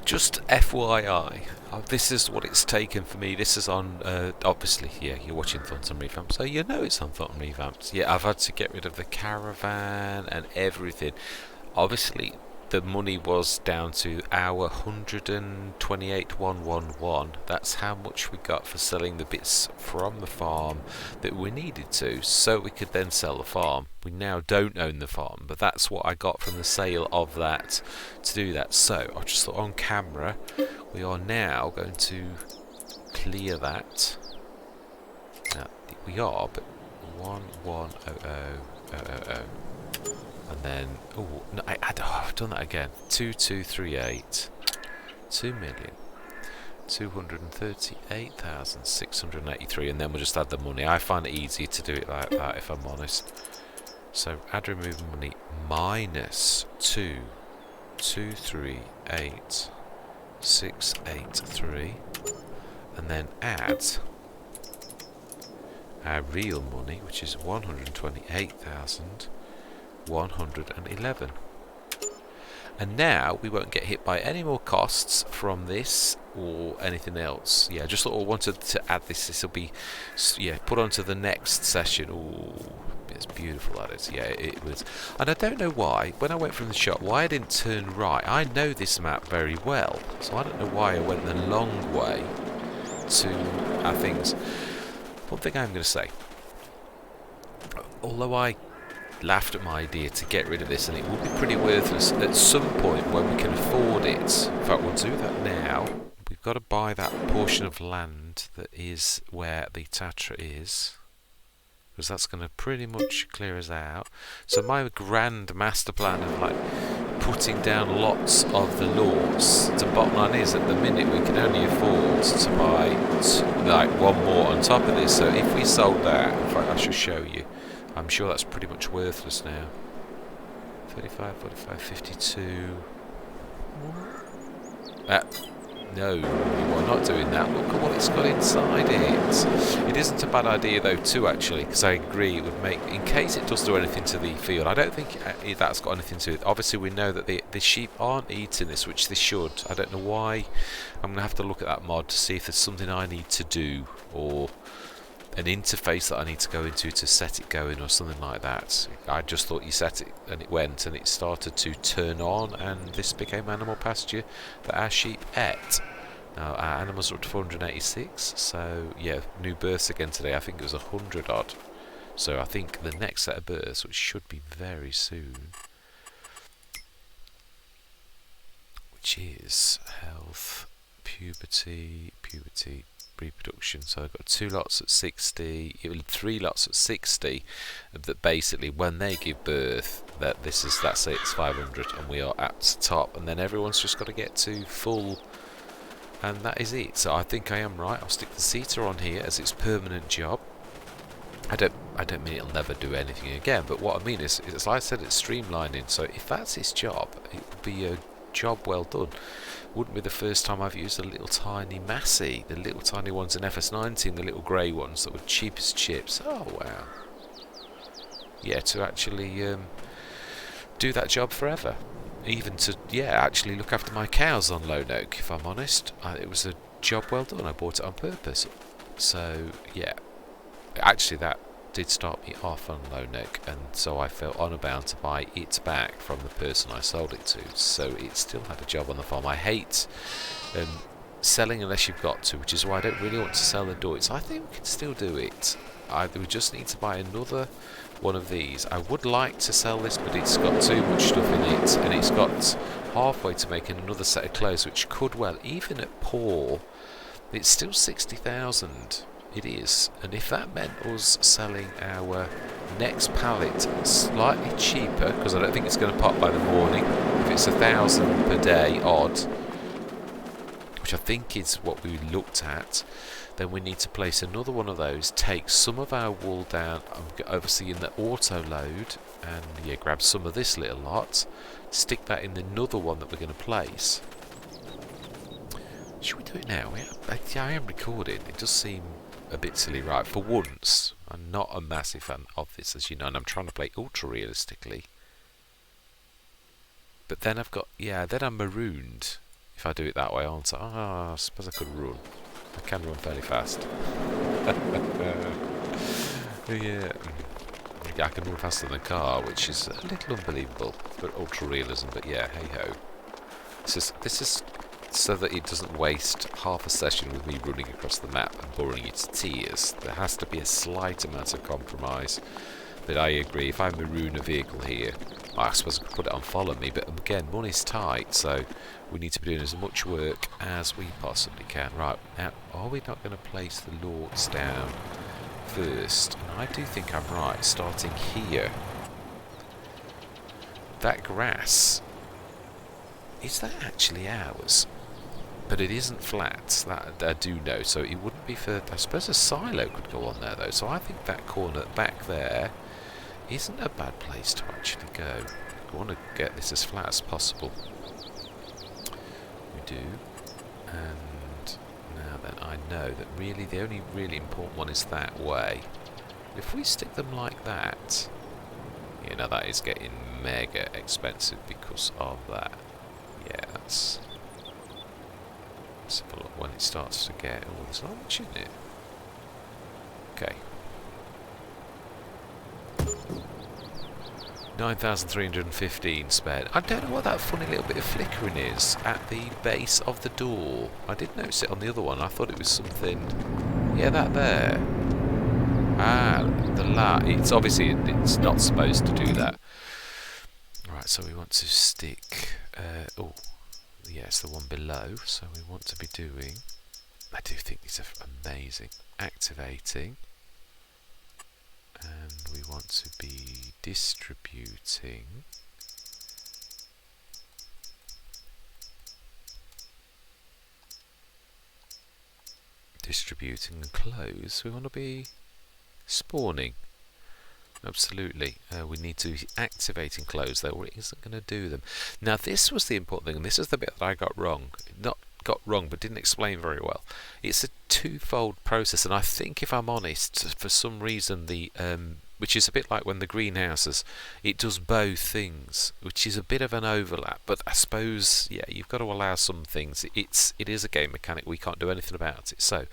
Just FYI, this is what it's taken for me. This is on, obviously, yeah, you're watching Thornton Revamp, so you know it's on Thornton Revamp. Yeah, I've had to get rid of the caravan and everything. Obviously, the money was down to our 128,111. That's how much we got for selling the bits from the farm that we needed to, so we could then sell the farm. We now don't own the farm, but that's what I got from the sale of that to do that. So I just thought on camera, we are now going to clear that. Now, we are, but 1100,000. And then, oh no, I've done that again. 2238, 2,238,683, and then we'll just add the money. I find it easier to do it like that, if I'm honest. So add remove money minus 2,238,683, and then add our real money, which is 128,111. And now we won't get hit by any more costs from this or anything else. Yeah, just sort of wanted to add this. This will be, yeah, put onto the next session. Oh, it's beautiful, that is. Yeah, it was. And I don't know why, when I went from the shop, why I didn't turn right. I know this map very well, so I don't know why I went the long way to our things. One thing I'm going to say, although I laughed at my idea to get rid of this, and it will be pretty worthless at some point when we can afford it. In fact, we'll do that now. We've got to buy that portion of land that is where the Tatra is, because that's going to pretty much clear us out. So my grand master plan of like putting down lots of the lots, the bottom line is at the minute we can only afford to buy like one more on top of this. So if we sold that, in fact I shall show you, I'm sure that's pretty much worthless now. 35, 45, 52. No, you are not doing that. Look at what it's got inside it. It isn't a bad idea though too, actually, because I agree it would make, in case it does do anything to the field, I don't think that's got anything to it. Obviously we know that the sheep aren't eating this, which they should. I don't know why. I'm going to have to look at that mod to see if there's something I need to do, or an interface that I need to go into to set it going or something like that. I just thought you set it and it went and it started to turn on, and this became animal pasture that our sheep ate. Now our animals are up to 486, so yeah, new births again today. I think it was 100 odd. So I think the next set of births, which should be very soon, which is health, puberty, reproduction. So I've got 2 lots at 60, 3 lots at 60, that basically when they give birth, that's it, it's 500, and we are at the top, and then everyone's just got to get to full, and that is it. So I think I am right. I'll stick the seater on here as its permanent job. I don't mean it'll never do anything again, but what I mean is, as I said, it's streamlining. So if that's its job, it would be a job well done. Wouldn't be the first time I've used a little tiny Massey, the little tiny ones in FS19, the little grey ones that were cheap as chips. Oh wow. Yeah, to actually do that job forever. Even to, yeah, actually look after my cows on Lone Oak, if I'm honest. It was a job well done. I bought it on purpose. So, yeah. Actually, that did start me off on Lone Oak, and so I felt honour bound to buy it back from the person I sold it to. So it still had a job on the farm. I hate selling unless you've got to, which is why I don't really want to sell the Deutz. I think we can still do it. We just need to buy another one of these. I would like to sell this, but it's got too much stuff in it, and it's got halfway to making another set of clothes, which could well, even at poor, it's still 60,000. It is, and if that meant us selling our next pallet slightly cheaper, because I don't think it's going to pop by the morning, if it's 1,000 per day odd, which I think is what we looked at, then we need to place another one of those, take some of our wool down, obviously in the auto load, and yeah, grab some of this little lot, stick that in another one that we're going to place. Should we do it now? Yeah, I am recording. It does seem a bit silly, right? For once, I'm not a massive fan of this, as you know, and I'm trying to play ultra realistically. But then I've got, yeah, then I'm marooned. if I do it that way, aren't I? Oh, I suppose I could run. I can run fairly fast. Yeah. I can run faster than a car, which is a little unbelievable for ultra realism, but yeah, hey ho. This is so that it doesn't waste half a session with me running across the map and boring you to tears. There has to be a slight amount of compromise. But I agree, if I maroon a vehicle here, I suppose I could put it on follow me, but again, money's tight, so we need to be doing as much work as we possibly can. Right, now, are we not going to place the lords down first? And I do think I'm right, starting here. That grass, is that actually ours? But it isn't flat, that I do know, so it wouldn't be for... I suppose a silo could go on there, though, so I think that corner back there isn't a bad place to actually go. I want to get this as flat as possible. We do. And now then, I know that really the only really important one is that way. If we stick them like that, you know, that is getting mega expensive because of that. Yeah, that's... Let's have a look when it starts to get... Oh, there's not much in it. Okay. 9,315 spared. I don't know what that funny little bit of flickering is at the base of the door. I did notice it on the other one. I thought it was something... Yeah, that there. Ah, the light. It's obviously... It's not supposed to do that. Right, so we want to stick... oh... Yes, the one below, so we want to be doing... I do think these are amazing. Activating. And we want to be distributing. Distributing and close. We want to be spawning. Absolutely. We need to activate and close though, or it isn't going to do them. Now this was the important thing, and this is the bit that I got wrong. Not got wrong, but didn't explain very well. It's a twofold process, and I think, if I'm honest, for some reason the which is a bit like when the greenhouses, it does both things, which is a bit of an overlap. But I suppose, yeah, you've got to allow some things. It is a game mechanic. We can't do anything about it. So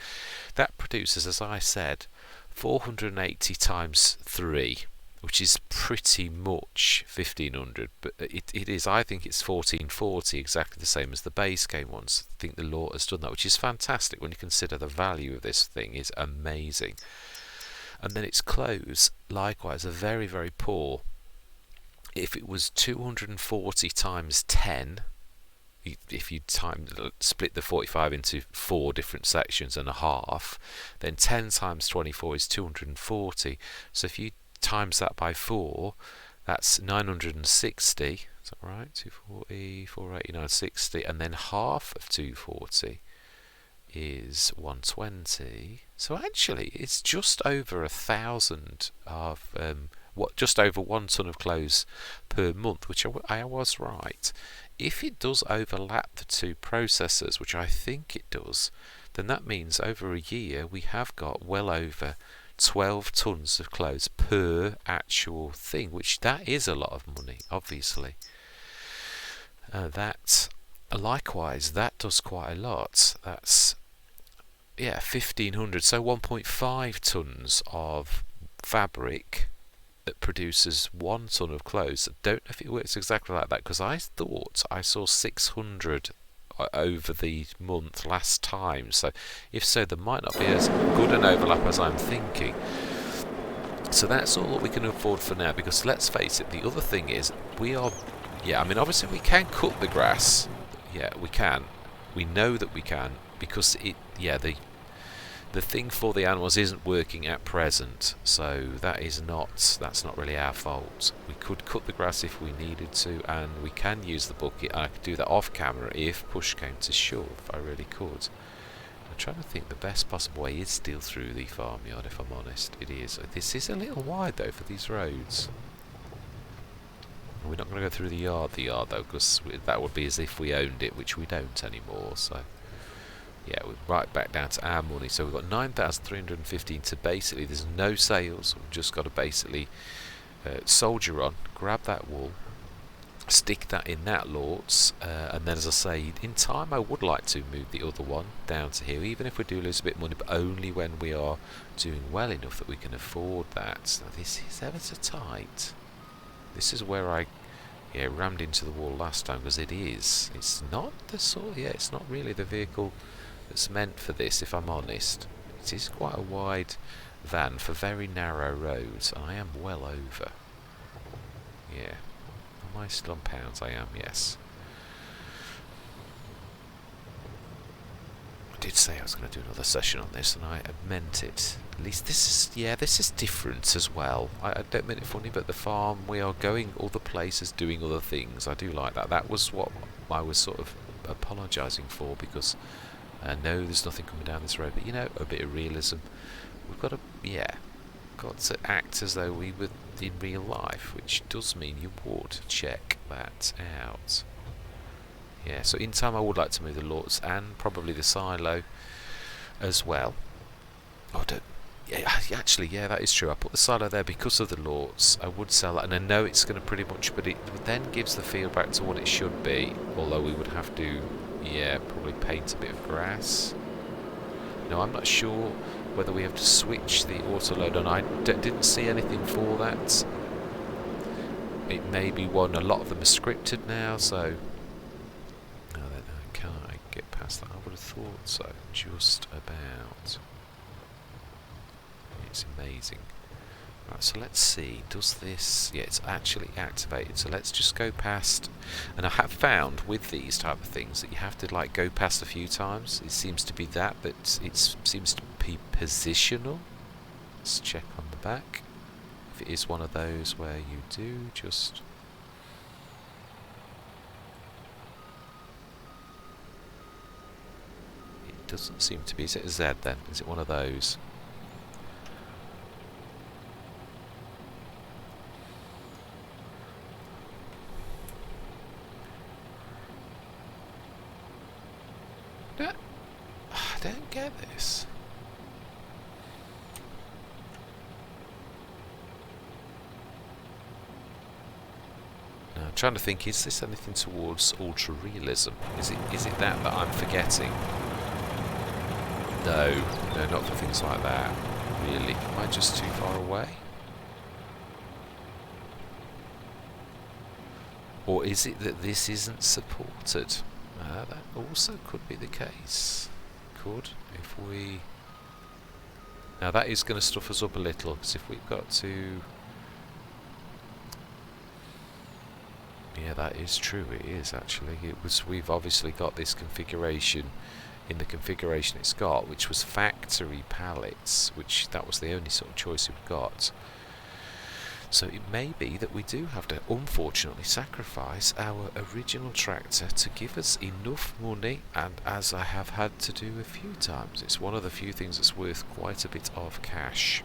that produces, as I said, 480 times 3, which is pretty much 1500, but it is, I think it's 1440, exactly the same as the base game ones. I think the law has done that, which is fantastic when you consider the value of this thing is amazing. And then its close, likewise, are very, very poor. If it was 240 times 10, if you split the 45 into 4 different sections and a half, then 10 times 24 is 240. So if you times that by 4, that's 960. Is that right? 240, 480, 960, and then half of 240 is 120. So actually, it's just over 1,000 of just over 1 ton of clothes per month, which I was right. If it does overlap the two processors, which I think it does, then that means over a year we have got well over 12 tons of clothes per actual thing, which that is a lot of money, obviously. That likewise, that does quite a lot. That's 1,500, so 1.5 tons of fabric that produces 1 ton of clothes. I don't know if it works exactly like that, because I thought I saw 600 over the month last time, so if so, there might not be as good an overlap as I'm thinking. So that's all that we can afford for now, because let's face it, the other thing is we are, I mean, obviously we can cut the grass. We can. We know that we can, because the thing for the animals isn't working at present, so that's not really our fault. We could cut the grass if we needed to, and we can use the bucket, and I could do that off camera if push came to shove. I really could. I'm trying to think the best possible way is still through the farmyard, if I'm honest. It is. This is a little wide though for these roads. We're not going to go through the yard though, because that would be as if we owned it, which we don't anymore. So we're right back down to our money. So we've got 9,315 to basically, there's no sales. We've just got to basically soldier on, grab that wool, stick that in that lots, and then, as I say, in time I would like to move the other one down to here, even if we do lose a bit of money, but only when we are doing well enough that we can afford that. Now, this is ever so tight. This is where I rammed into the wall last time, because it's not the sort, it's not really the vehicle that's meant for this, if I'm honest. It is quite a wide van for very narrow roads, and I am well over. Yeah. Am I still on pounds? I am, yes. I did say I was going to do another session on this, and I meant it. At least this is different as well. I don't mean it funny, but the farm, we are going other places, doing other things. I do like that. That was what I was sort of apologising for, because I know there's nothing coming down this road, but a bit of realism. We've got to act as though we were in real life, which does mean you would check that out. Yeah, so in time I would like to move the lots and probably the silo as well. Actually, that is true. I put the silo there because of the lots. I would sell that, and I know it's going to pretty much, but it then gives the feel back to what it should be, although we would have to, probably paint a bit of grass. No, I'm not sure whether we have to switch the auto load on. I didn't see anything for that. It may be one. A lot of them are scripted now, so can I get past that? I would have thought so. Just about. It's amazing. Right, so let's see. Does this? Yeah, it's actually activated. So let's just go past. And I have found with these type of things that you have to go past a few times. It seems to be that, but it seems to be positional. Let's check on the back. If it is one of those where you do just. It doesn't seem to be. Is it a Z then? Is it one of those? I don't get this. Now, I'm trying to think, is this anything towards ultra realism? Is it that I'm forgetting? No, not for things like that. Really, am I just too far away? Or is it that this isn't supported? That also could be the case. If we. Now that is going to stuff us up a little, because if we've got to. Yeah, that is true. It is actually. We've obviously got this configuration in the configuration it's got, which was factory pallets, which that was the only sort of choice we've got. So it may be that we do have to, unfortunately, sacrifice our original tractor to give us enough money, and as I have had to do a few times, it's one of the few things that's worth quite a bit of cash.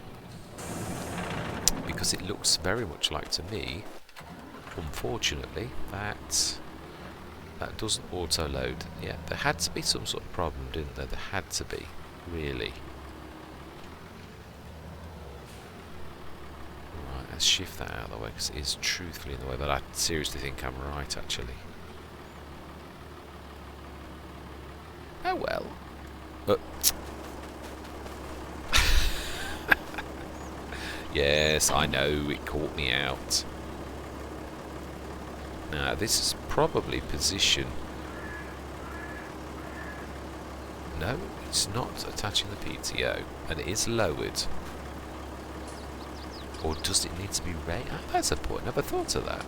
Because it looks very much like to me, unfortunately, that doesn't auto-load. Yeah, there had to be some sort of problem, didn't there? There had to be, really. Let's shift that out of the way, because it is truthfully in the way, but I seriously think I'm right, actually. Oh well. Yes, I know, it caught me out. Now, this is probably position. No, it's not attaching the PTO, and it is lowered. Or does it need to be raised? Oh, that's a point. I never thought of that.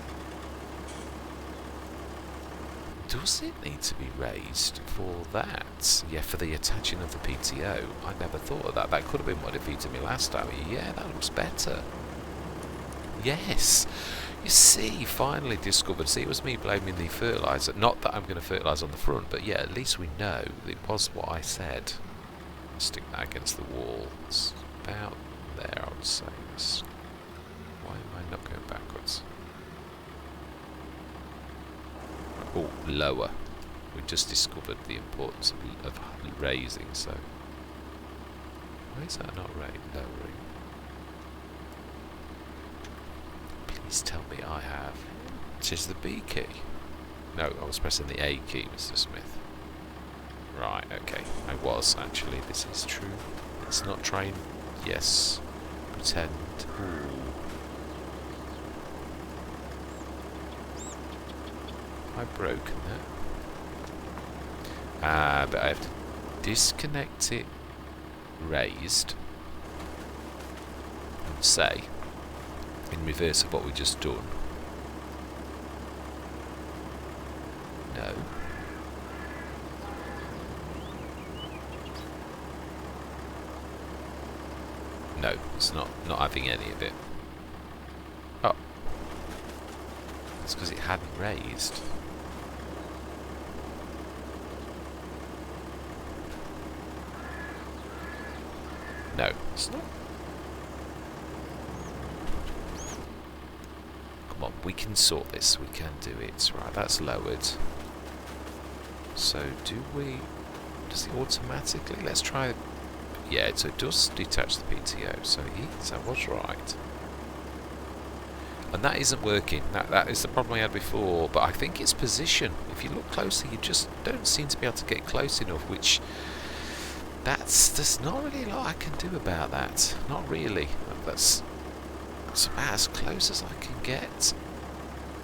Does it need to be raised for that? Yeah, for the attaching of the PTO. I never thought of that. That could have been what defeated me last time. Yeah, that looks better. Yes. You see, finally discovered. See, it was me blaming the fertiliser. Not that I'm going to fertilise on the front, but yeah, at least we know it was what I said. Stick that against the wall. It's about there, I would say. Why am I not going backwards? Oh, lower. We just discovered the importance of raising, so. Why is that not lowering? Please tell me I have. It is the B key. No, I was pressing the A key, Mr. Smith. Right, okay. I was, actually. This is true. It's not trying... Yes. Pretend. Ooh. Have I broken that? But I have to disconnect it raised and say, in reverse of what we just done. No. No, it's not having any of it. Oh. It's because it hadn't raised. No, it's not. Come on, we can sort this. We can do it. Right, that's lowered. So, does it automatically? Let's try. Yeah, so it does detach the PTO. So I was right. And that isn't working. That is the problem I had before. But I think it's position. If you look closer, you just don't seem to be able to get close enough, which... There's not really a lot I can do about that. Not really. That's about as close as I can get.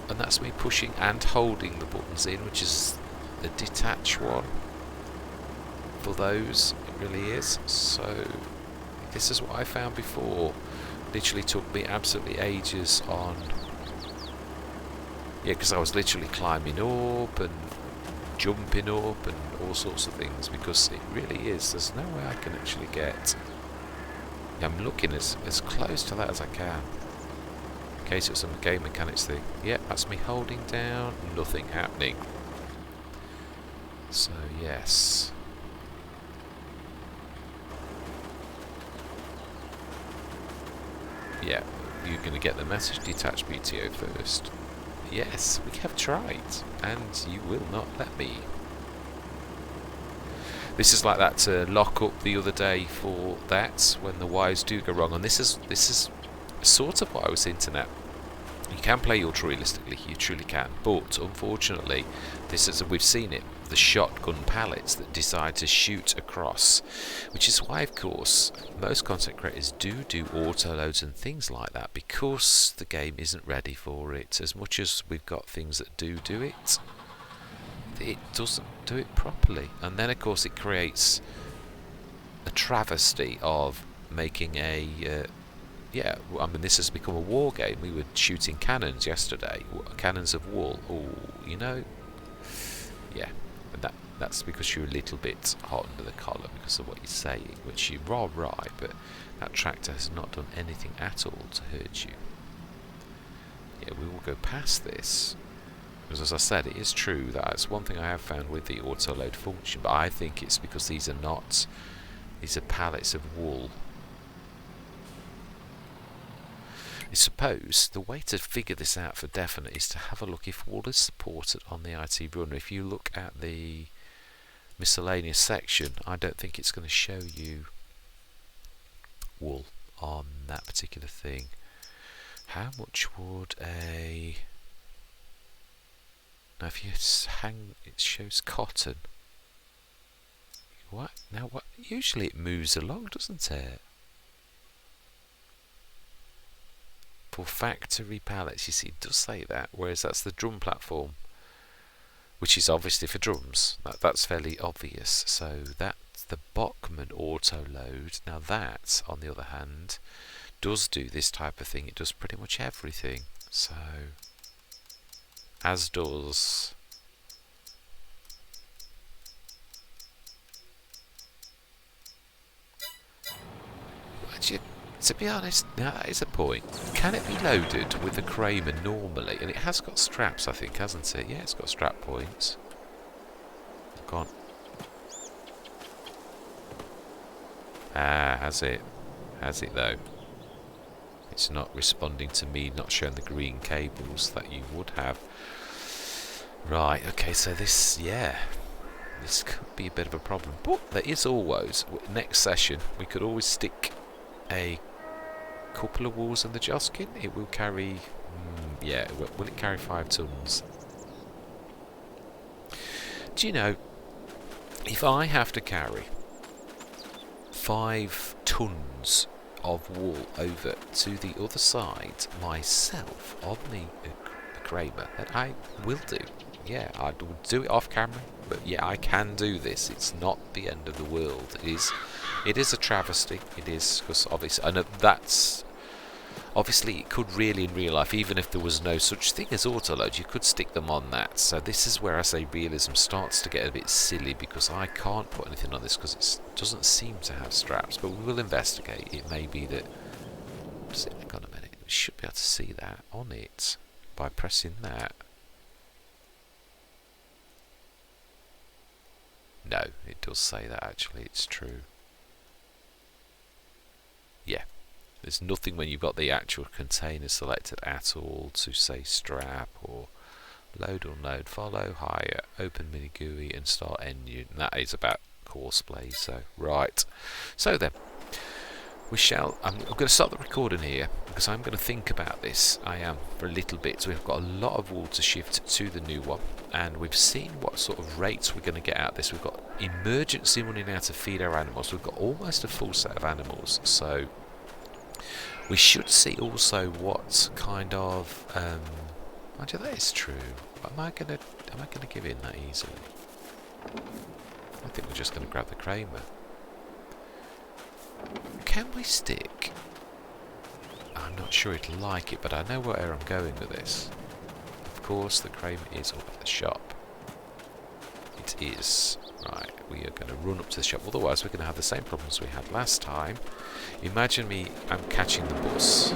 And that's me pushing and holding the buttons in, which is the detach one. For those, it really is. So, this is what I found before. Literally took me absolutely ages on... Yeah, because I was literally climbing up and jumping up and all sorts of things, because it really is, there's no way I can actually get... I'm looking as close to that as I can. In case it was a game mechanics thing. Yeah, that's me holding down, nothing happening. So, yes. Yeah, you're going to get the message detach PTO first. Yes, we have tried, and you will not let me. This is like that lock up the other day for that, when the wires do go wrong, and this is sort of what I was hinting at. You can play ultra realistically, you truly can, but unfortunately, we've seen it, the shotgun pallets that decide to shoot across, which is why, of course, most content creators do auto loads and things like that, because the game isn't ready for it. As much as we've got things that do it, it doesn't do it properly, and then of course it creates a travesty of making a yeah, I mean, this has become a war game. We were shooting cannons yesterday, cannons of wool. Oh, you know, yeah, and that's because you're a little bit hot under the collar because of what you're saying, which you are right, but that tractor has not done anything at all to hurt you. Yeah, we will go past this, because as I said, it is true that it's one thing I have found with the auto load function, but I think it's because these are pallets of wool. I suppose the way to figure this out for definite is to have a look if wool is supported on the IT runner. If you look at the miscellaneous section, I don't think it's going to show you wool on that particular thing. How much would a... Now if you hang, it shows cotton. What? Now what? Usually it moves along, doesn't it? For factory pallets, you see, it does say that, whereas that's the drum platform, which is obviously for drums. That's fairly obvious. So that's the Bachmann auto load. Now that, on the other hand, does do this type of thing. It does pretty much everything. So, as does... To be honest, now that is a point. Can it be loaded with a Kramer normally? And it has got straps, I think, hasn't it? Yeah, it's got strap points. Gone. Ah, has it? Has it though? It's not responding to me not showing the green cables that you would have. Right, okay, so this, yeah, this could be a bit of a problem. But there is always, next session, we could always stick a couple of wools in the Joskin. It will carry Yeah, will it carry 5 tons? Do you know, if I have to carry 5 tons of wool over to the other side myself on the Kramer, then I will do. Yeah, I will do it off camera, but yeah, I can do this. It's not the end of the world. It is a travesty. It is, because obviously, I know that's obviously it could really in real life, even if there was no such thing as autoload, you could stick them on that. So this is where I say realism starts to get a bit silly, because I can't put anything on this because it doesn't seem to have straps, but we will investigate. It may be that, hang on a minute, we should be able to see that on it by pressing that. No, it does say that actually, it's true. Yeah. There's nothing when you've got the actual container selected at all to say strap or load, unload, follow, hire, open mini GUI and start engine. And that is about courseplay. So right. So then I'm going to stop the recording here because I'm going to think about this. I am for a little bit. So we've got a lot of wool to shift to the new one, and we've seen what sort of rates we're going to get out of this. We've got emergency money now to feed our animals. We've got almost a full set of animals. So we should see also what kind of actually that is true. Am I gonna give in that easily? I think we're just gonna grab the Kramer. Can we stick? I'm not sure it'll like it, but I know where I'm going with this. Of course the Kramer is up at the shop. It is. Right, we are going to run up to the shop, otherwise we're going to have the same problems we had last time. Imagine I'm catching the bus,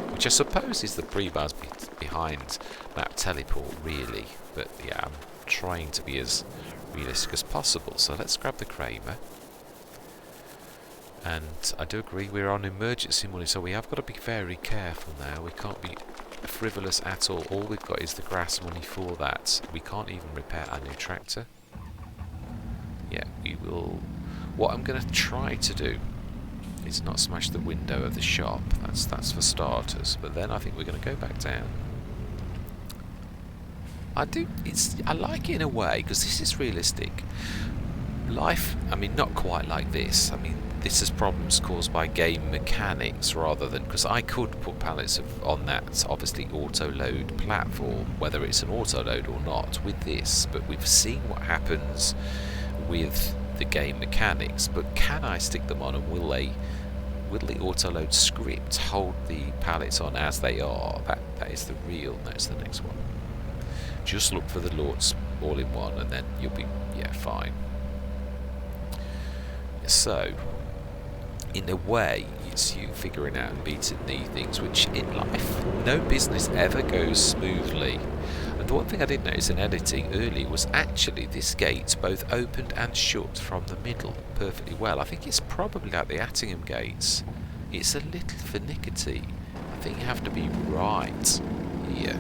which I suppose is the pre-bars behind Map Teleport, really. But yeah, I'm trying to be as realistic as possible. So let's grab the Kramer. And I do agree, we're on emergency money, so we have got to be very careful now. We can't be frivolous at all. All we've got is the grass money for that. We can't even repair our new tractor. Yeah, we will. What I'm going to try to do is not smash the window of the shop. That's for starters. But then I think we're going to go back down. I like it in a way because this is realistic. Life, I mean, not quite like this. I mean, this is problems caused by game mechanics rather than, because I could put pallets on that obviously auto load platform, whether it's an auto load or not, with this. But we've seen what happens with the game mechanics, but can I stick them on, and will the auto load script hold the pallets on as they are? That is the real. That's the next one. Just look for the lots all in one, and then you'll be fine. So in a way it's you figuring out and beating the things, which in life no business ever goes smoothly. And the one thing I did notice in editing early was actually this gate both opened and shut from the middle perfectly well. I think it's probably like the Attingham gates. It's a little finicky. I think you have to be right here.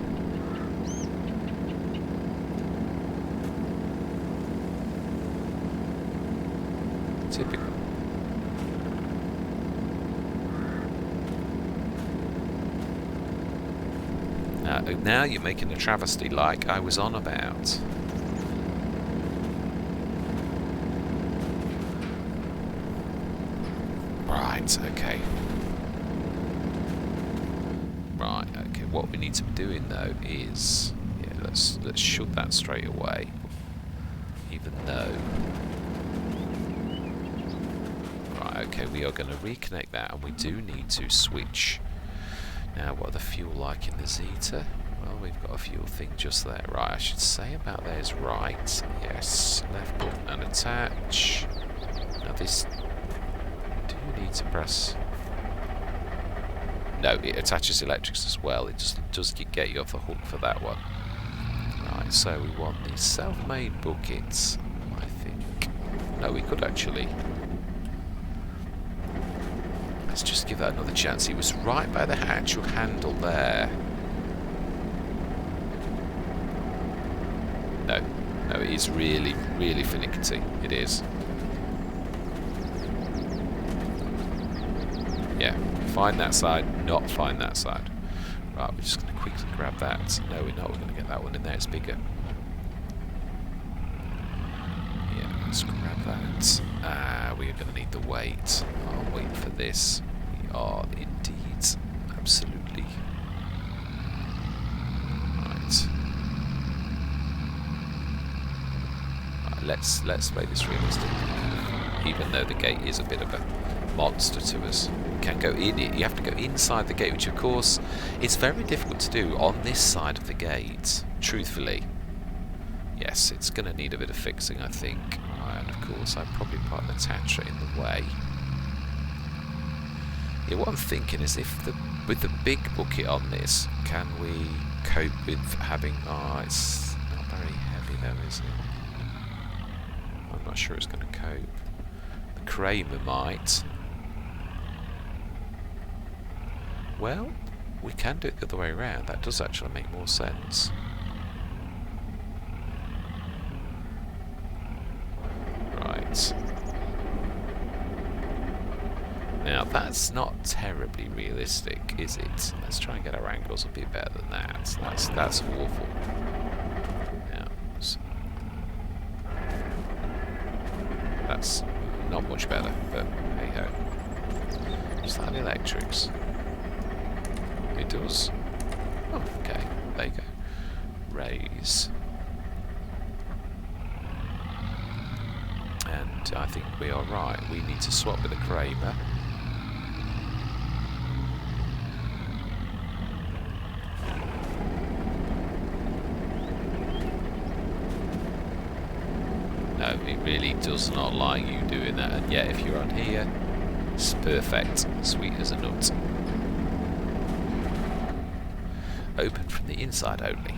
Typical. Now you're making a travesty like I was on about. Right, okay. Right, okay. What we need to be doing though is, let's shut that straight away. Even though. Right, okay, we are going to reconnect that, and we do need to switch. Now, what are the fuel like in the Zeta? Well, we've got a fuel thing just there. Right, I should say about there is right. Yes, left button and attach. Now this, do you need to press? No, it attaches electrics as well. It just does get you off the hook for that one. Right, so we want the self-made buckets, I think. No, we could actually. Let's just give that another chance. It was right by the actual handle there. No, it is really, really finicky. It is. Yeah, find that side, not find that side. Right, we're just going to quickly grab that. No, we're not. We're going to get that one in there. It's bigger. Yeah, let's grab that. We are going to need the weight. I'll wait for this. We are indeed. Absolutely. Right. Right, let's make this realistic. Even though the gate is a bit of a monster to us. You can go in it. You have to go inside the gate, which of course it's very difficult to do on this side of the gate. Truthfully. Yes, it's going to need a bit of fixing, I think. Right, and of course I probably put the Tatra in the way. Yeah, what I'm thinking is with the big bucket on this, can we cope with having... Oh, it's not very heavy though, is it? I'm not sure it's going to cope. The Kramer might. Well, we can do it the other way around. That does actually make more sense. Right. Now, that's not terribly realistic, is it? Let's try and get our angles a bit better than that. That's awful. Now, that's not much better, but hey ho. Is that the electrics? It does. Oh, okay. There you go. Raise. And I think we are right. We need to swap with a Kramer. No, it really does not like you doing that. And yet, if you're on here, it's perfect. Sweet as a nut. Open from the inside only.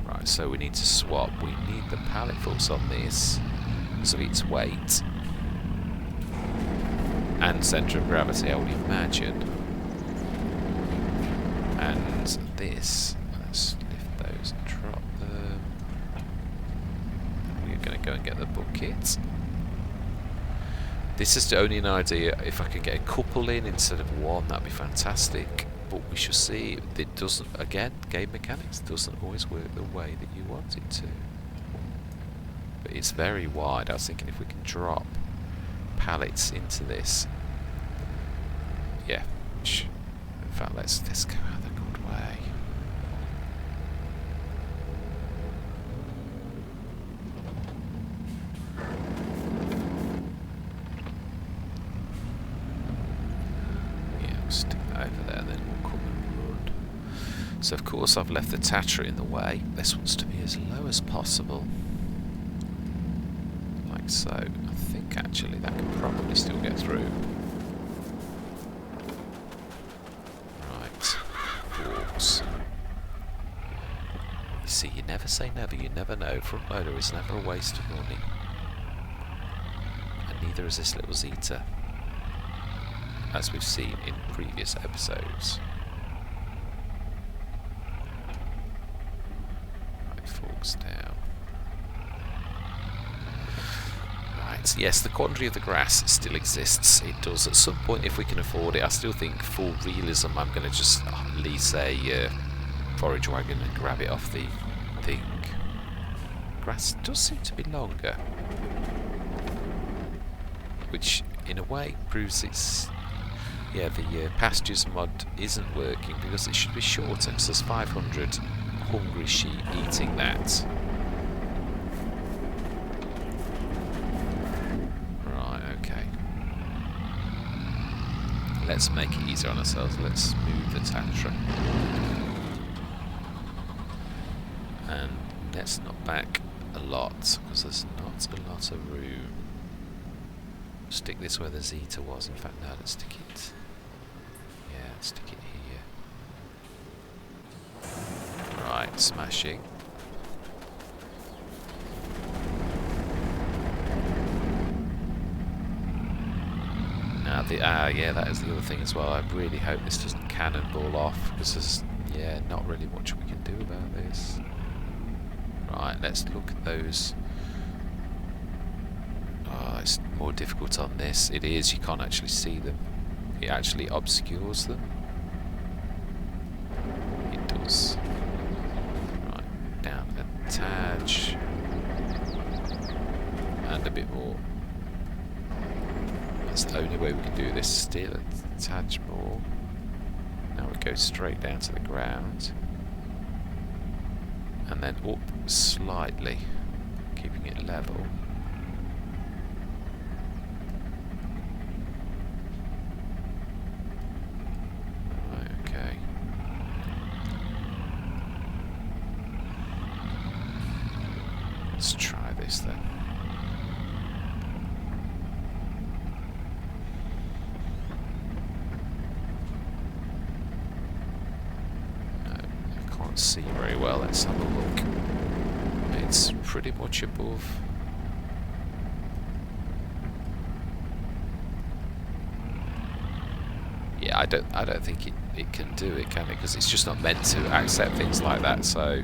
Right, so we need to swap. We need the pallet force on this, so its weight and centre of gravity, I would imagine. And this, let's lift those and drop them. We're going to go and get the bucket. This is only an idea. If I could get a couple in instead of one, that'd be fantastic. But we shall see. It doesn't, again, game mechanics doesn't always work the way that you want it to. But it's very wide. I was thinking if we can drop pallets into this. Yeah. In fact, let's go out the good way. Stick that over there, then we'll come and run. So of course I've left the Tatra in the way. This wants to be as low as possible. Like so. I think actually that can probably still get through. Right. Walks. You see, you never say never, you never know. Front loader is never a waste of money. And neither is this little Zeta, as we've seen in previous episodes. Right, forks down. Right, yes, the quandary of the grass still exists. It does at some point if we can afford it. I still think for realism I'm going to just lease a forage wagon and grab it off the thing. Grass does seem to be longer, which in a way proves it's... Yeah, the pastures mod isn't working because it should be shorter, because there's 500 hungry sheep eating that. Right, okay. Let's make it easier on ourselves. Let's move the Tatra. And let's knock back a lot, because there's not a lot of room. Stick this where the Zeta was. In fact, no, let's stick it... Yeah, let's stick it here. Right, smashing. Now, yeah, that is the other thing as well. I really hope this doesn't cannonball off, because there's, yeah, not really much we can do about this. Right, let's look at those. Oh, it's more difficult on this. It is, you can't actually see them. It actually obscures them. vehicles. Right, down attach. And a bit more. That's the only way we can do this. Still attach more. Now we go straight down to the ground. And then up slightly, keeping it level. Right, okay. Let's try this then. See very well. Let's have a look. It's pretty much above. Yeah, I don't think it can do it, can it? Because it's just not meant to accept things like that. So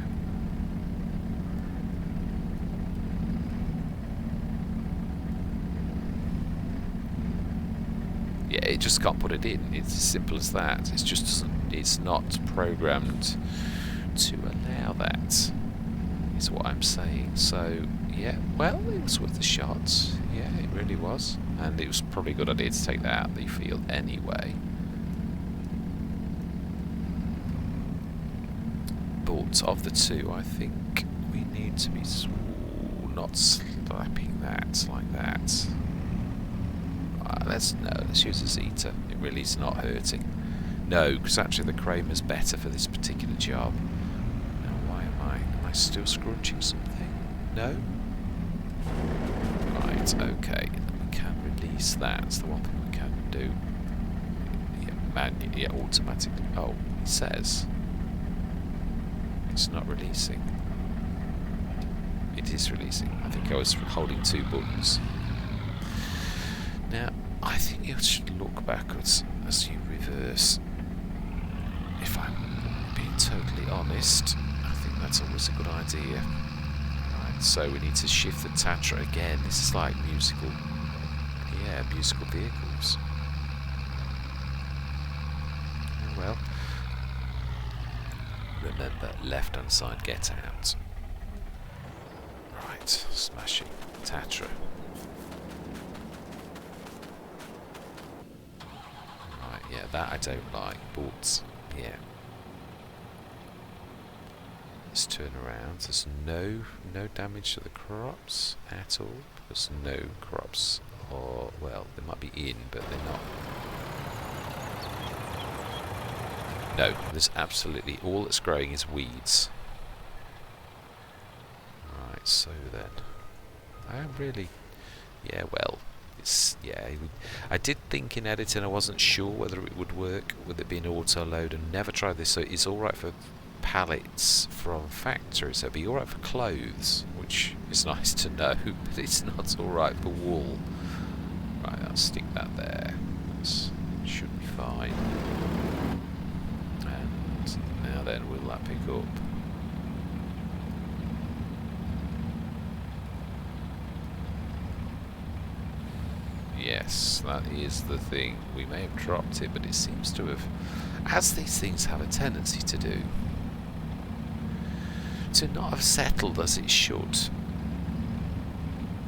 yeah, it just can't put it in. It's as simple as that. It's just doesn't. It's not programmed to allow that, is what I'm saying. So yeah, well, it was worth the shot. Yeah, it really was, and it was probably a good idea to take that out of the field anyway. But of the two, I think we need to be not slapping that like that. Let's use a Zeta. It really is not hurting. No, because actually the Kramer's better for this particular job. Am I still scrunching something? No? Right, okay. We can release that. That's the one thing we can do. Yeah, automatically. Oh, it says it's not releasing. It is releasing. I think I was holding two buttons. Now, I think you should look backwards as you reverse. If I'm being totally honest, I think that's always a good idea. Right, so we need to shift the Tatra again. This is like musical vehicles. Oh well. Remember, left hand side, get out. Right, smashing Tatra. Right, yeah, that I don't like, but yeah. Let's turn around. There's no damage to the crops at all. There's no crops, or well, they might be in, but they're not. No, there's absolutely all that's growing is weeds. Right, so then I am really, yeah, well, it's I did think in editing I wasn't sure whether it would work with it being auto load, and never tried this. So it's all right for pallets from factory, so it'd be alright for clothes, which is nice to know, but it's not alright for wool. Right, I'll stick that there. That should be fine. And now then, will that pick up? Yes, that is the thing. We may have dropped it, but it seems to have, as these things have a tendency to do, to not have settled as it should,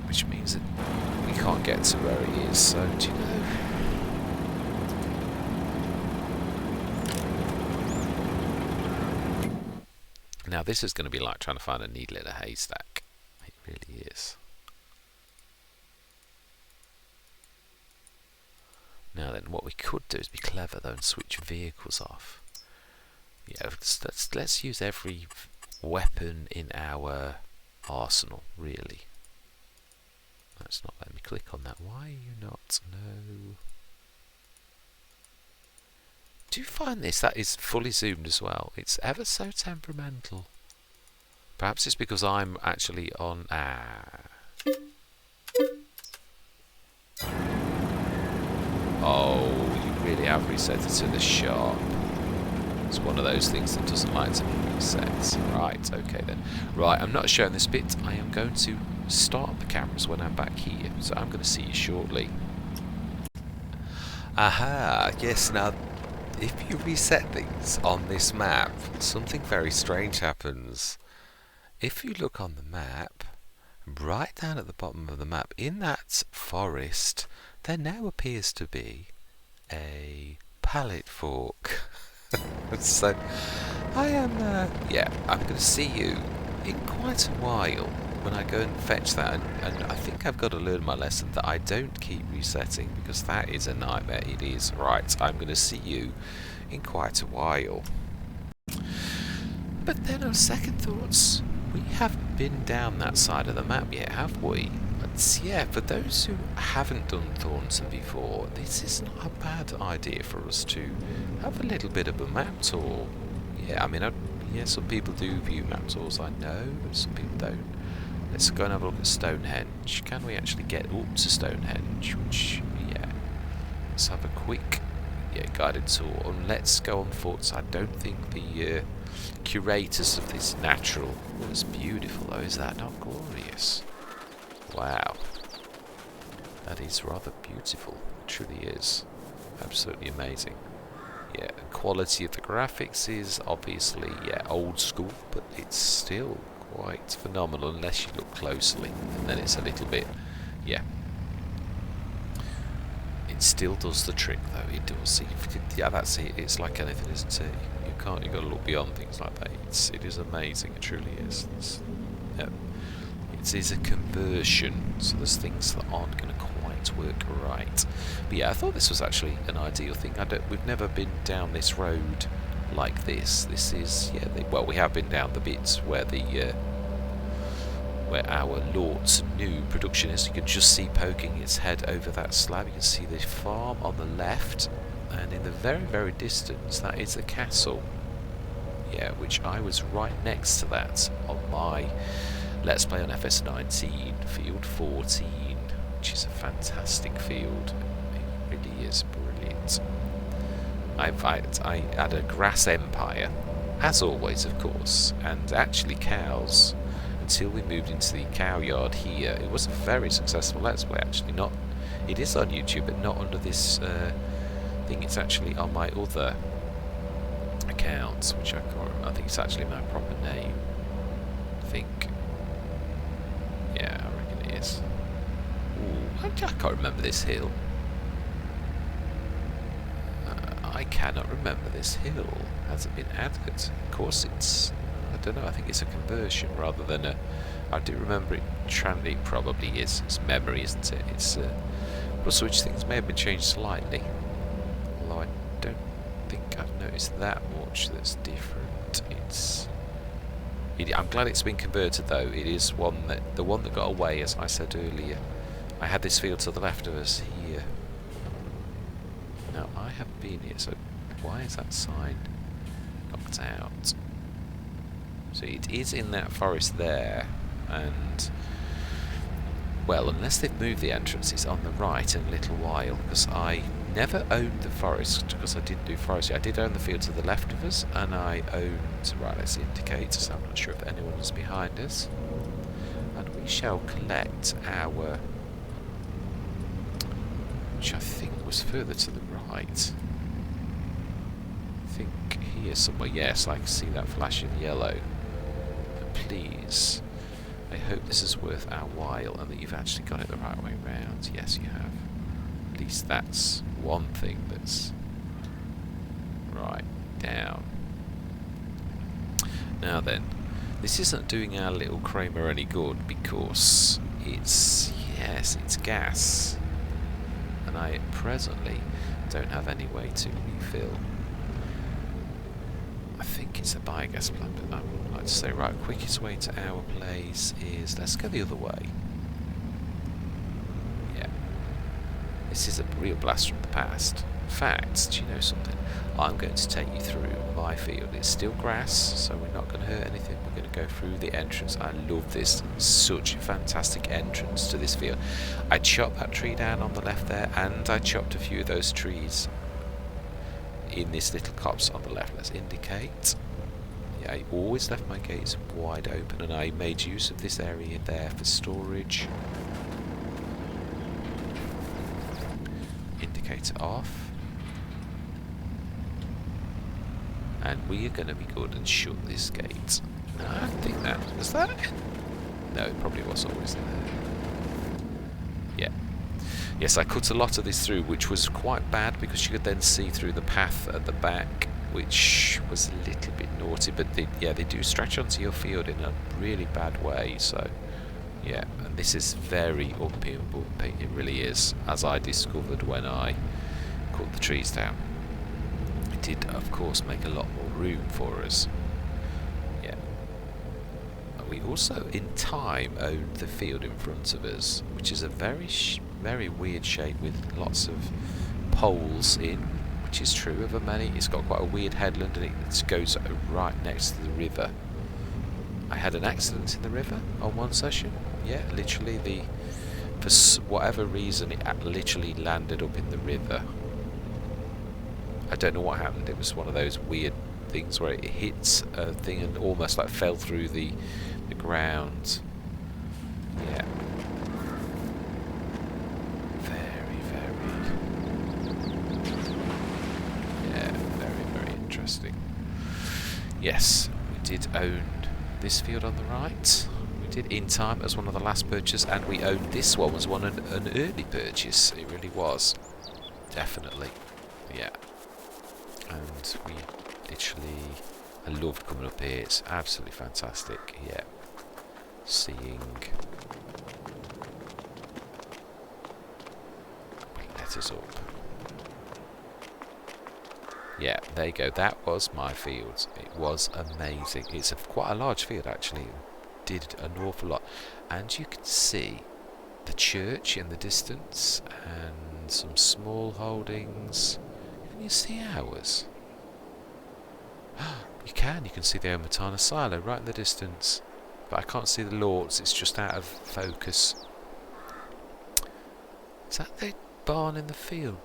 which means that we can't get to where he is. So do you know? Now this is going to be like trying to find a needle in a haystack. It really is. Now then, what we could do is be clever though and switch vehicles off. Yeah, let's use every weapon in our arsenal, really. That's not letting me click on that. Why are you not? No. Do you find this? That is fully zoomed as well. It's ever so temperamental. Perhaps it's because I'm actually on... Oh, you really have reset it to the sharp. It's one of those things that doesn't like to be reset. Right, okay then. Right, I'm not showing this bit. I am going to start the cameras when I'm back here. So I'm going to see you shortly. Aha, yes, now if you reset things on this map, something very strange happens. If you look on the map, right down at the bottom of the map, in that forest, there now appears to be a pallet fork. So, I am, I'm going to see you in quite a while when I go and fetch that, and I think I've got to learn my lesson that I don't keep resetting, because that is a nightmare. It is. Right, I'm going to see you in quite a while. But then on second thoughts, we haven't been down that side of the map yet, have we? But yeah, for those who haven't done Thornton before, this is not a bad idea for us to have a little bit of a map tour. Yeah, I mean, some people do view map tours, I know, but some people don't. Let's go and have a look at Stonehenge. Can we actually get up to Stonehenge? Which, yeah, let's have a quick guided tour. And let's go on foot. I don't think the curators of this natural was beautiful, though. Is that not glorious? Wow. That is rather beautiful. It truly is. Absolutely amazing. Yeah, the quality of the graphics is obviously, old school, but it's still quite phenomenal unless you look closely, and then it's a little bit, it still does the trick though. It does. That's it. It's like anything, isn't it? You've got to look beyond things like that. It is amazing. It truly is. It is a conversion, so there's things that aren't going to quite work right. But yeah, I thought this was actually an ideal thing. We've never been down this road like this. This is, we have been down the bits where where our Lord's new production is. You can just see poking its head over that slab. You can see the farm on the left, and in the very, very distance, that is the castle. Yeah, which I was right next to that on my Let's Play on FS19, Field 14, which is a fantastic field. It really is brilliant. I had a grass empire, as always, of course, and actually cows, until we moved into the cow yard here. It was a very successful Let's Play, actually. It is on YouTube, but not under this thing. It's actually on my other account, which I think it's actually my proper name. I think. Yeah, I reckon it is. Ooh, I can't remember this hill. I cannot remember this hill. Has it been added? Of course it's... I don't know, I think it's a conversion rather than a... I do remember it probably is. It's memory, isn't it? It's... also, which things may have been changed slightly. Although I don't think I've noticed that much that's different. I'm glad it's been converted, though. It is the one that got away, as I said earlier. I had this field to the left of us here. Now, I haven't been here, so why is that sign knocked out? So it is in that forest there, and, well, unless they've moved the entrance, it's on the right in a little while, because I never owned the forest, because I didn't do forestry. I did own the field to the left of us, and I owned... Right, let's indicate, so I'm not sure if anyone is behind us. And we shall collect our... which I think was further to the right. I think here somewhere. Yes, I can see that flashing yellow. But please, I hope this is worth our while and that you've actually got it the right way round. Yes, you have. At least that's one thing that's right down. Now then, this isn't doing our little Kramer any good because it's gas. And I presently don't have any way to refill. I think it's a biogas plant, but I would like to say, right, quickest way to our place is, let's go the other way. Yeah. This is a real blast from the past. In fact, do you know something? I'm going to take you through my field. It's still grass, so we're not going to hurt anything. We're going to go through the entrance. I love this. Such a fantastic entrance to this field. I chopped that tree down on the left there, and I chopped a few of those trees in this little copse on the left. Let's indicate. Yeah, I always left my gates wide open, and I made use of this area there for storage. Indicator off. And we are going to be good and shut this gate. No, I don't think that... Was that it? No, it probably was always there. Yeah. Yes, I cut a lot of this through, which was quite bad because you could then see through the path at the back, which was a little bit naughty, but they do stretch onto your field in a really bad way, so yeah, and this is very upy and bumpy, it really is, as I discovered when I cut the trees down. It did, of course, make a lot more room for us. Yeah. And we also, in time, owned the field in front of us, which is a very weird shape with lots of poles in, which is true of a many. It's got quite a weird headland and it goes right next to the river. I had an accident in the river on one session. Yeah, literally for whatever reason it literally landed up in the river. I don't know what happened. It was one of those weird things where it hits a thing and almost like fell through the ground. Yeah. Yes, we did own this field on the right. We did in time as one of the last purchases, and we owned this one as an early purchase. It really was, definitely, yeah. And we literally, I loved coming up here. It's absolutely fantastic. Yeah, seeing. Let us up. Yeah, there you go. That was my field. It was amazing. It's quite a large field, actually. It did an awful lot. And you can see the church in the distance and some small holdings. Can you see ours? You can. You can see the Omatana silo right in the distance. But I can't see the Lords. It's just out of focus. Is that the barn in the field?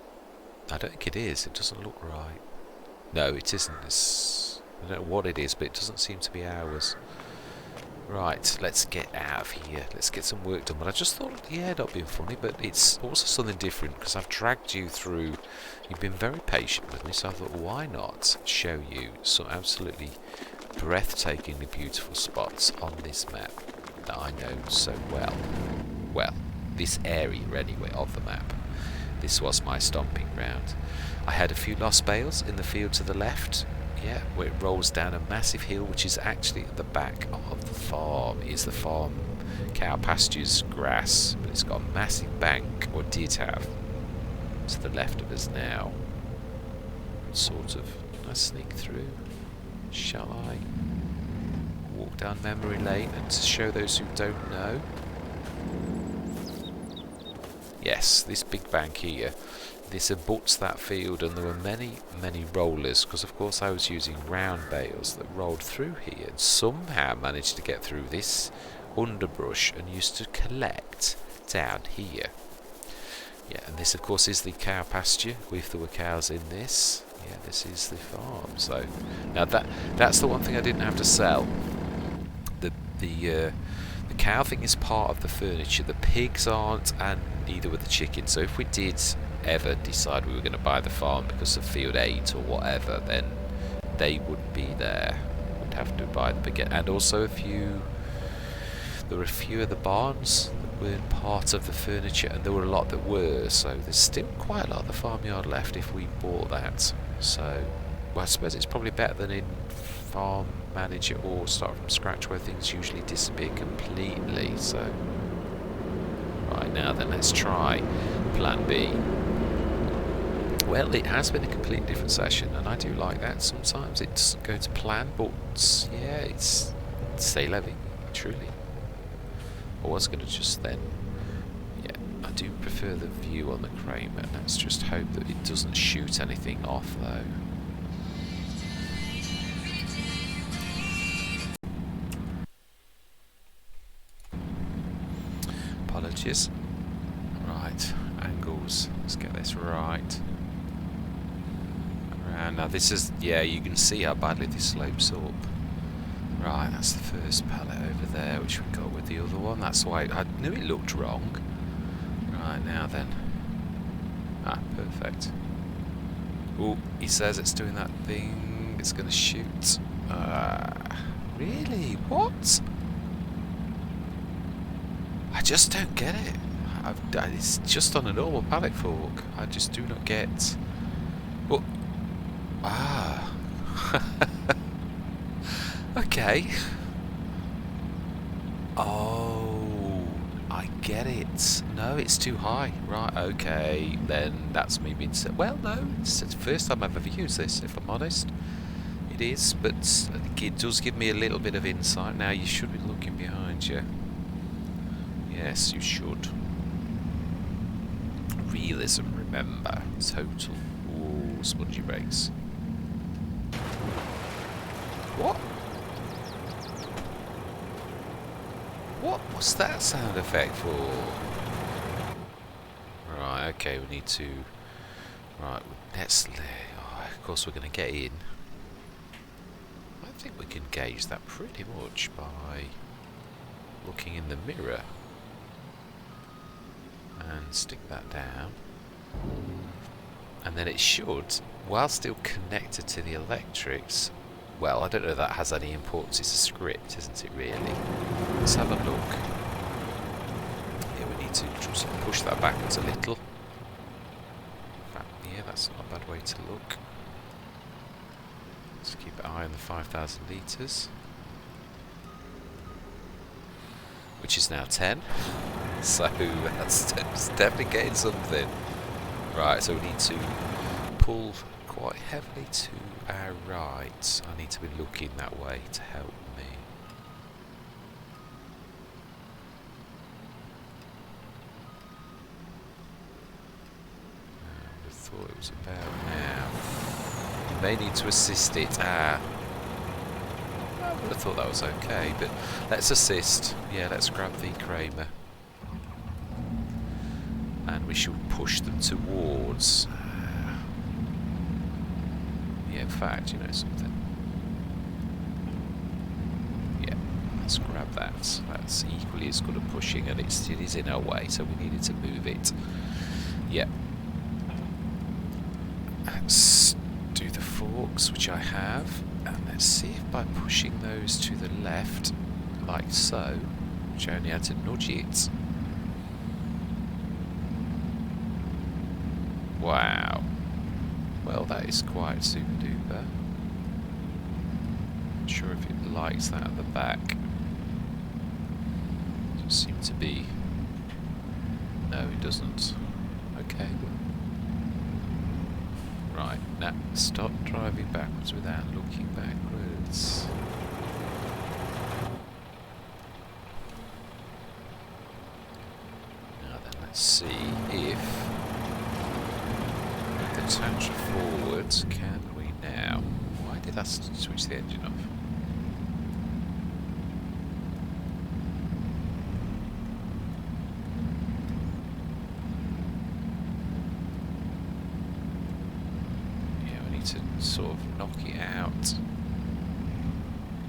I don't think it is. It doesn't look right. No, it isn't. I don't know what it is, but it doesn't seem to be ours. Right, let's get out of here. Let's get some work done. But I just thought, yeah, not being funny, but it's also something different because I've dragged you through. You've been very patient with me, so I thought, why not show you some absolutely breathtakingly beautiful spots on this map that I know so well. Well, this area anyway of the map. This was my stomping ground. I had a few lost bales in the field to the left, yeah, where it rolls down a massive hill, which is actually at the back of the farm. It's the farm cow pastures grass, but it's got a massive bank, or did have, to the left of us now. Sort of. Can I sneak through? Shall I walk down memory lane and to show those who don't know? Yes, this big bank here, this abuts that field, and there were many rollers, because of course I was using round bales that rolled through here and somehow managed to get through this underbrush and used to collect down here. Yeah, and this of course is the cow pasture, if there were cows in this. Yeah, this is the farm. So now that's the one thing I didn't have to sell. The cow thing is part of the furniture. The pigs aren't, and neither were the chickens. So if we did ever decide we were going to buy the farm because of Field 8 or whatever, then they wouldn't be there. We'd have to buy them again. And also there were a few of the barns that weren't part of the furniture, and there were a lot that were. So there's still quite a lot of the farmyard left if we bought that. So, well, I suppose it's probably better than in Farm Manager or Start From Scratch, where things usually disappear completely. So right, now then, let's try plan B. Well, it has been a completely different session, and I do like that. Sometimes it doesn't go to plan, but yeah, it's say-level, truly. I was going to just then, yeah, I do prefer the view on the Kramer. Let's just hope that it doesn't shoot anything off, though. Apologies. Right, angles. Let's get this right. Around. Now this is, yeah, you can see how badly this slopes up. Right, that's the first pallet over there, which we got with the other one. That's why I knew it looked wrong. Right, now then. Ah, perfect. Oh, he says it's doing that thing. it's going to shoot. Really? What? I just don't get it. It's just on a normal pallet fork. I just do not get. Well, okay. Oh, I get it. No, it's too high. Right, okay. Then that's me being said. Well, no, it's the first time I've ever used this, if I'm honest. It is, but it does give me a little bit of insight. Now, you should be looking behind you. Yes, you should. Realism, remember. Total. Ooh, spongy brakes. What? What was that sound effect for? Right, okay, we need to... Right, let's... Oh, of course we're going to get in. I think we can gauge that pretty much by looking in the mirror. And stick that down. And then it should, while still connected to the electrics... Well, I don't know if that has any importance. It's a script, isn't it, really? Let's have a look. Yeah, we need to just push that backwards a little. Yeah, that's not a bad way to look. Let's keep an eye on the 5,000 litres. Which is now 10. So that's definitely getting something. Right, so we need to pull quite heavily to our right. I need to be looking that way to help me. I thought it was about now. You may need to assist it. I would have thought that was okay, but let's assist. Yeah, let's grab the Kramer. And we should push them towards... yeah, in fact, you know something. Yeah, let's grab that. That's equally as good at pushing, and it is in our way, so we needed to move it. Yeah. Let's do the forks, which I have, and let's see if by pushing those to the left, like so, which I only had to nudge it. Wow. Well, that is quite super duper. Not sure if it likes that at the back. Doesn't seem to be. No, it doesn't. Okay. Right, now stop driving backwards without looking backwards. Now then, let's see if the tangent forwards, can we now? Why did I switch the engine off? Yeah, we need to sort of knock it out,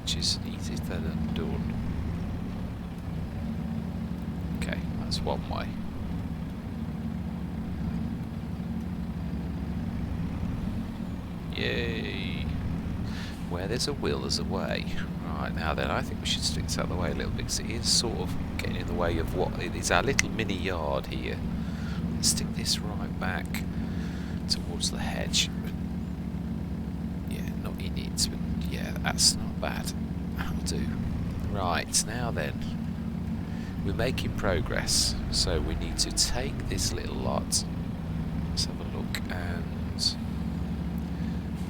which is easier than done. Okay, that's one way. Yay! Where there's a will, there's a way. Right, now then, I think we should stick this out of the way a little bit, because it is sort of getting in the way of what it is our little mini yard here. Let's stick this right back towards the hedge. Yeah, not in it, but yeah, that's not bad. That'll do. Right, now then, we're making progress. So we need to take this little lot. Let's have a look, and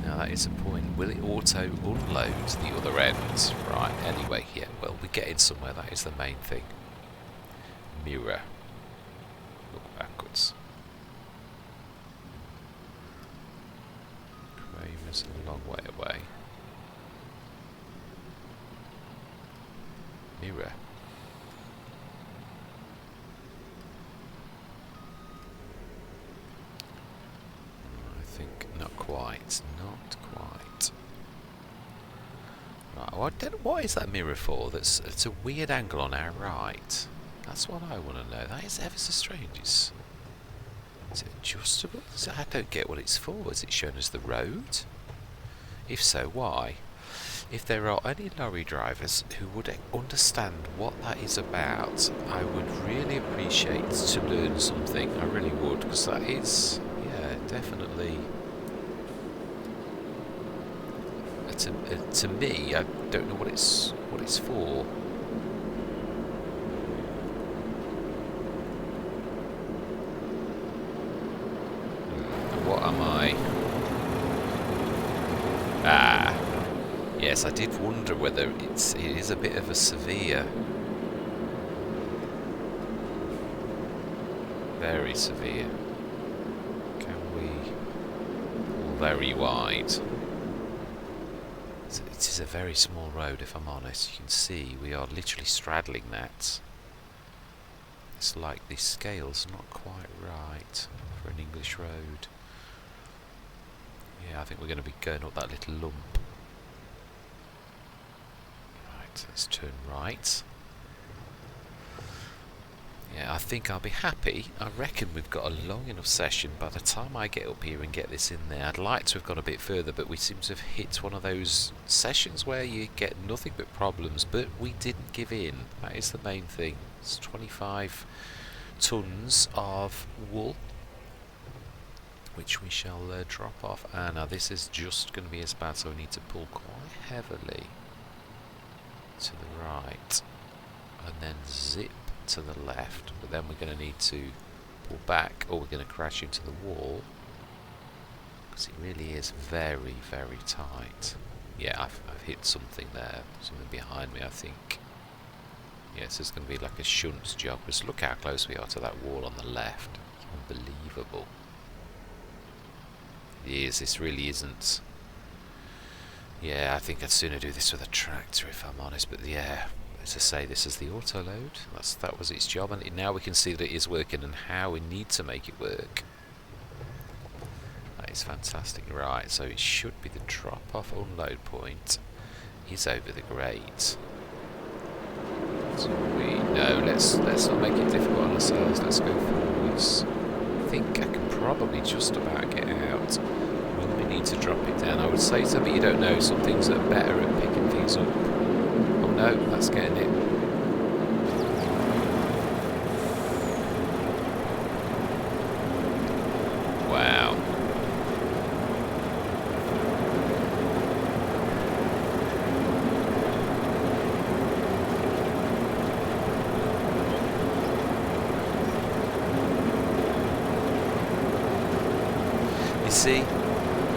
now that is a point. Will it auto unload the other end? Right, anyway, yeah, well, we're getting somewhere. That is the main thing. Mirror. Look backwards. Kramer's a long way away. Mirror. Not quite, not quite. Right, well, I don't know, what is that mirror for? It's a weird angle on our right. That's what I want to know. That is ever so strange. Is it adjustable? I don't get what it's for. Is it showing us the road? If so, why? If there are any lorry drivers who would understand what that is about, I would really appreciate to learn something. I really would, because that is, yeah, definitely. To me, I don't know what it's for. What am I? Ah. Yes, I did wonder whether it is a bit of a severe. Very severe. Can we pull very wide? So it is a very small road, if I'm honest. You can see we are literally straddling that. It's like the scale's not quite right for an English road. Yeah, I think we're going to be going up that little lump. Let's turn right. Yeah, I think I'll be happy. I reckon we've got a long enough session. By the time I get up here and get this in there, I'd like to have gone a bit further, but we seem to have hit one of those sessions where you get nothing but problems, but we didn't give in. That is the main thing. It's 25 tons of wool, which we shall drop off. And now this is just going to be as bad, so we need to pull quite heavily to the right and then zip to the left, but then we're going to need to pull back or we're going to crash into the wall, because it really is very, very tight. Yeah, I've hit something there, something behind me, I think. Yes, it's going to be like a shunt job, because look how close we are to that wall on the left. Unbelievable. It is, this really isn't. Yeah, I think I'd sooner do this with a tractor, if I'm honest, but yeah, as I say, this is the auto load. That was its job, and now we can see that it is working and how we need to make it work. That is fantastic. Right, so it should be the drop-off unload point is over the grate. So let's not make it difficult on ourselves. Let's go forwards. I think I can probably just about get out. We need to drop it down. I would say so, but you don't know. Some things are better at picking things up. Oh no, that's getting it. Wow. You see?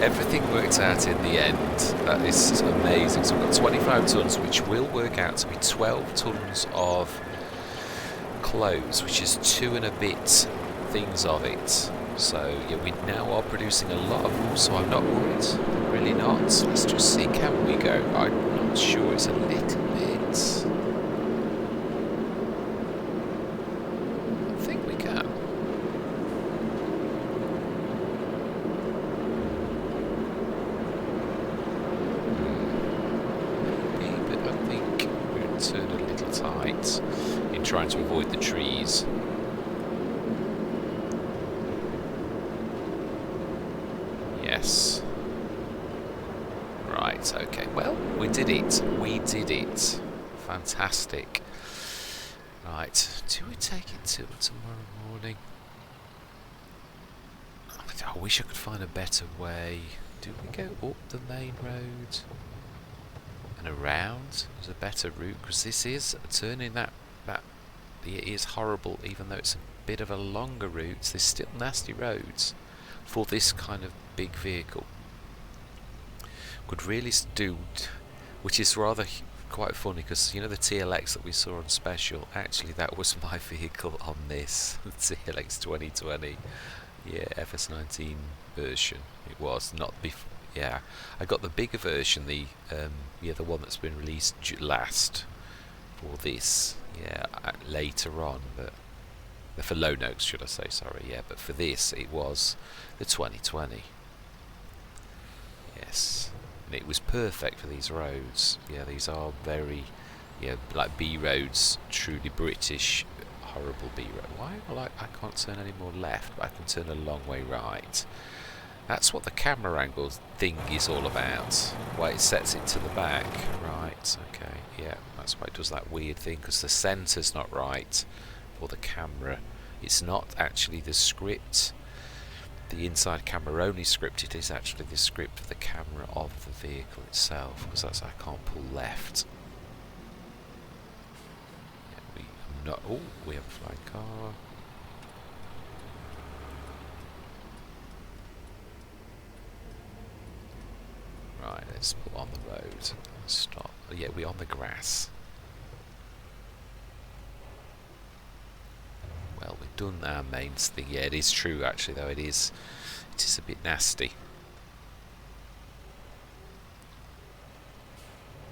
Everything worked out in the end. That is amazing. So we've got 25 tons, which will work out to be 12 tons of clothes, which is 2 and a bit things of it. So yeah, we now are producing a lot of wool, so I'm not worried. I'm really not. Let's just see, can we go? I'm not sure, it's a little bit. I think we can. Turn a little tight in trying to avoid the trees. Yes. Right, okay. Well, we did it. We did it. Fantastic. Right, do we take it till tomorrow morning? I wish I could find a better way. Do we go up the main road and around? There's a better route, because this is turning that it is horrible. Even though it's a bit of a longer route, there's still nasty roads for this kind of big vehicle. Could really do, which is rather quite funny, because you know the TLX that we saw on special, actually that was my vehicle on this the TLX 2020. Yeah, FS19 version it was, not before. Yeah, I got the bigger version, the one that's been released last for this. Yeah, later on, but for low notes, should I say? Sorry. Yeah, but for this, it was the 2020. Yes, and it was perfect for these roads. Yeah, these are very, like B roads, truly British, horrible B road. Why? Well, I can't turn any more left, but I can turn a long way right. That's what the camera angle thing is all about. Why it sets it to the back. Right, okay, yeah, that's why it does that weird thing, because the centre's not right for the camera. It's not actually the script, the inside camera only script, it is actually the script for the camera of the vehicle itself, because that's, I can't pull left. Yeah, oh, we have a flying car. Right, let's put on the road. Stop. Yeah, we're on the grass. Well, we've done our main thing. Yeah, it is true actually, though it is a bit nasty.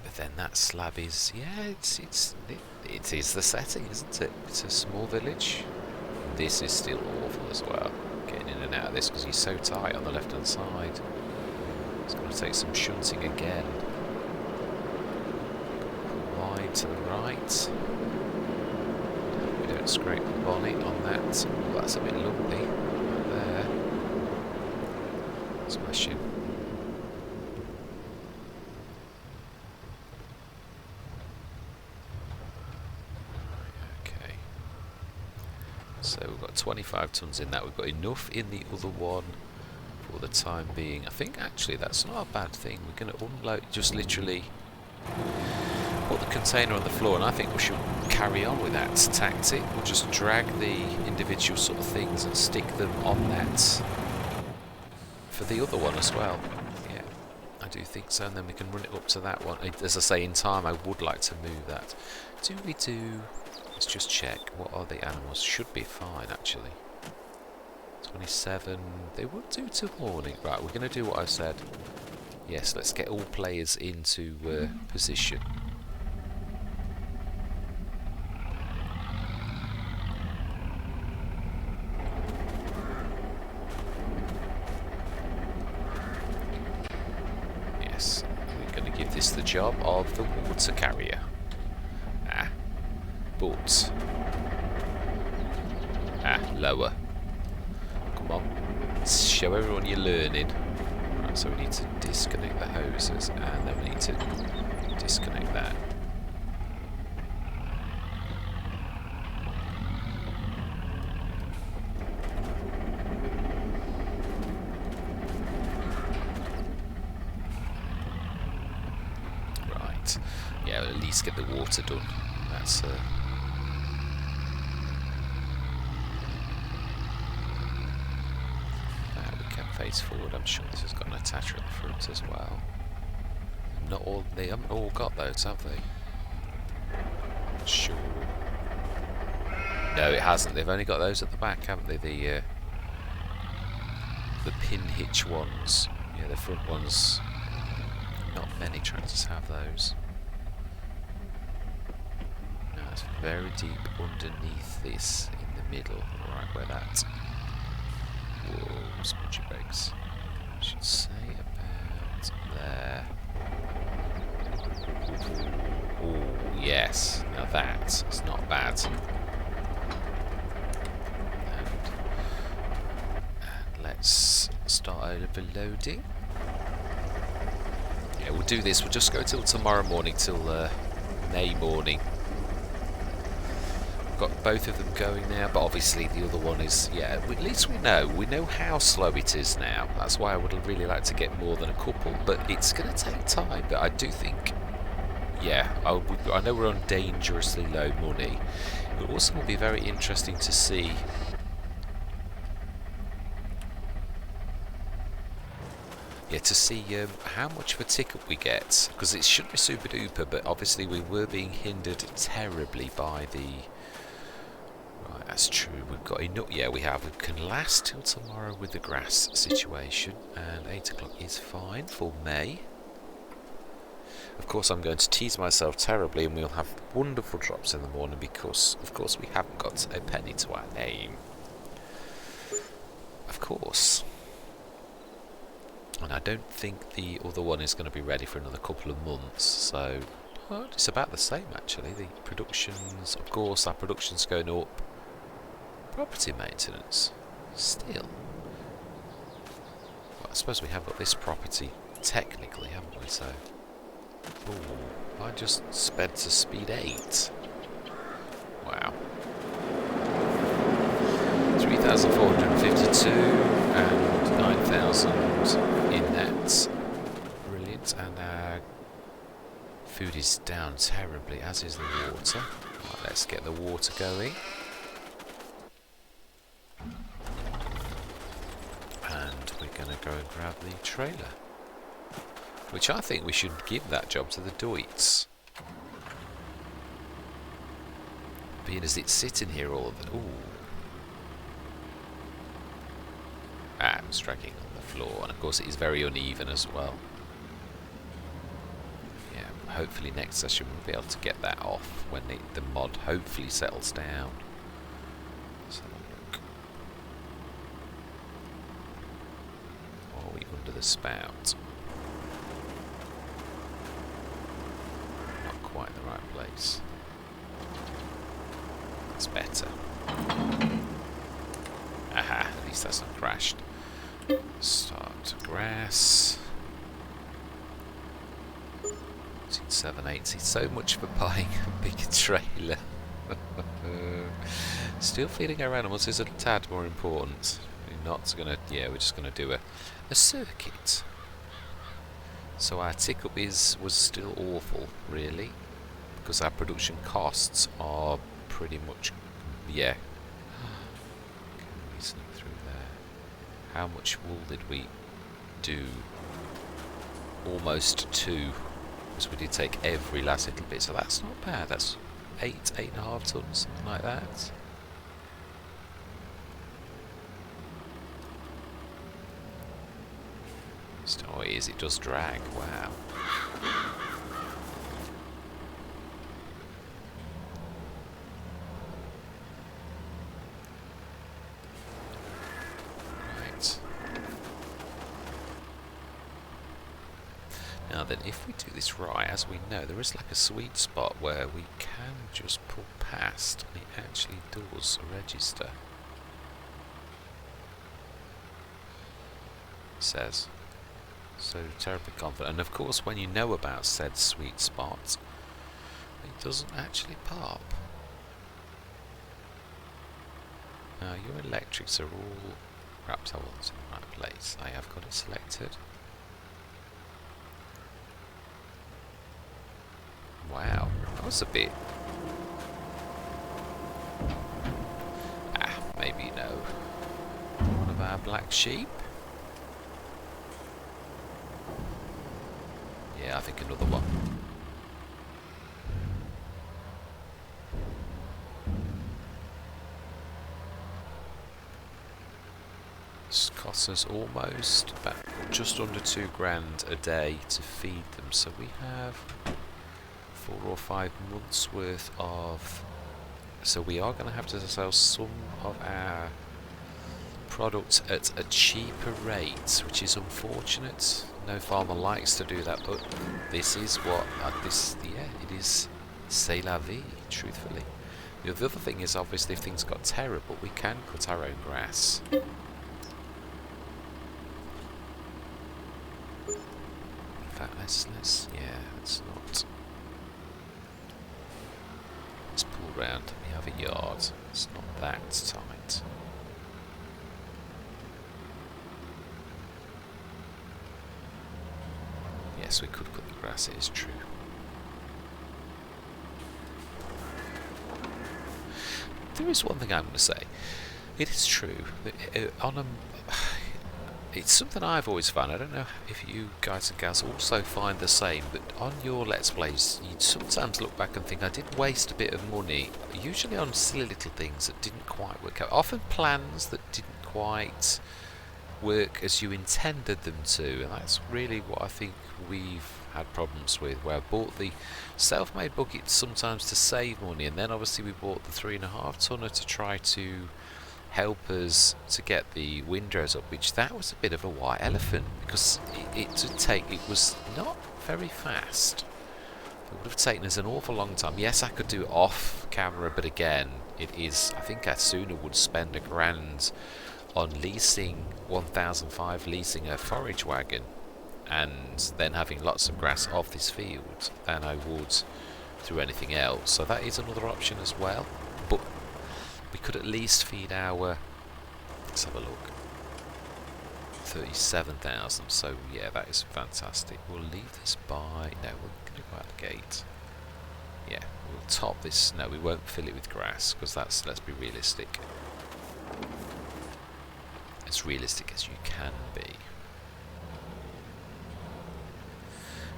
But then that slab is, yeah, it is the setting, isn't it? It's a small village. This is still awful as well. Getting in and out of this because he's so tight on the left hand side. It's going to take some shunting again. Wide to the right. We don't scrape the bonnet on that. Oh, that's a bit lumpy right there. Smashing. Okay. So we've got 25 tonnes in that. We've got enough in the other one for the time being. I think actually that's not a bad thing. We're going to unload, just literally put the container on the floor, and I think we should carry on with that tactic. We'll just drag the individual sort of things and stick them on that for the other one as well. Yeah, I do think so, and then we can run it up to that one. As I say, in time I would like to move that. Do we do... Let's just check. What are the animals? Should be fine actually. 27. They will do till morning. Right, we're going to do what I said. Yes, let's get all players into position. Yes, we're going to give this the job of the water carrier. But lower. Come on, show everyone you're learning. Right, so we need to disconnect the hoses, and then we need to disconnect that. Right, yeah, we'll at least get the water done. That's face forward. I'm sure this has got an attacher at the front as well. Not all, they haven't all got those, have they? Sure. No, it hasn't. They've only got those at the back, haven't they? The pin hitch ones. Yeah, the front ones. Not many tractors have those. No, it's very deep underneath this, in the middle, right where that. Whoa, spongy brakes. I should say about there. Oh, yes. Now that is not bad. And let's start overloading. Yeah, we'll do this. We'll just go till tomorrow morning, till May morning. Got both of them going now, but obviously the other one is, yeah, at least we know how slow it is now. That's why I would really like to get more than a couple, but it's going to take time. But I do think, yeah, I know we're on dangerously low money, but also will be very interesting to see how much of a ticket we get, because it should be super duper, but obviously we were being hindered terribly by the... Right, that's true, we've got enough, yeah we have, we can last till tomorrow with the grass situation, and 8 o'clock is fine for May. Of course I'm going to tease myself terribly, and we'll have wonderful drops in the morning because, of course, we haven't got a penny to our name. Of course. And I don't think the other one is going to be ready for another couple of months, so well, it's about the same actually. The productions, of course, our production's going up. Property maintenance, still. What, suppose we have got this property technically, haven't we? So, ooh, I just sped to speed 8. Wow. 3,452 and 9,000 in net. Brilliant. And our food is down terribly, as is the water. Right, let's get the water going. And we're going to go and grab the trailer. Which I think we should give that job to the Deutz. Being as it's sitting here all of the... Ooh. It's dragging on the floor, and of course it is very uneven as well. Yeah, hopefully next session we'll be able to get that off when the mod hopefully settles down. Let's have a look. Or are we under the spout? Not quite the right place. That's better. Aha, at least that's not crashed. Start grass. 780. So much for buying a bigger trailer. Still feeding our animals is a tad more important. We're not gonna. Yeah, we're just gonna do a circuit. So our tick up was still awful, really, because our production costs are pretty much. Yeah. Can we sneak through there? How much wool did we do? Almost 2, because we did take every last little bit, so that's not bad. That's 8.5 tons, something like that. Oh, it is, it does drag, wow. Now then, if we do this right, as we know, there is like a sweet spot where we can just pull past and it actually does register. It says. So terribly confident. And of course, when you know about said sweet spot, it doesn't actually pop. Now your electrics are all... Perhaps I wasn't in the right place. I have got it selected. Wow, that was a bit... maybe no. One of our black sheep? Yeah, I think another one. This costs us almost about just under £2,000 a day to feed them, so we have 4 or 5 months worth of... So we are going to have to sell some of our products at a cheaper rate, which is unfortunate. No farmer likes to do that, but this is what it is. C'est la vie, truthfully. The other thing is, obviously, if things got terrible, we can cut our own grass. In fact, let's not. Let's pull round. We have a yard. It's not that tight. Yes, we could cut the grass, it is true. There is one thing I'm going to say. It is true that it's something I've always found. I don't know if you guys and gals also find the same, but on your Let's Plays, you sometimes look back and think, I did waste a bit of money, usually on silly little things that didn't quite work out. Often plans that didn't quite work as you intended them to, and that's really what I think we've had problems with, where I bought the self-made bucket sometimes to save money, and then obviously we bought the 3.5 tonner to try to help us to get the windrows up, which that was a bit of a white elephant, because it was not very fast. It would have taken us an awful long time. Yes, I could do it off camera, but again, it is, I think I sooner would spend £1,000 on leasing 1005, leasing a forage wagon and then having lots of grass off this field than I would through anything else. So that is another option as well, but we could at least feed our, let's have a look, 37,000. So yeah, that is fantastic. We'll leave this by, no, we're going to go out the gate. Yeah, we'll top this. No, we won't fill it with grass because that's, let's be realistic, as realistic as you can be.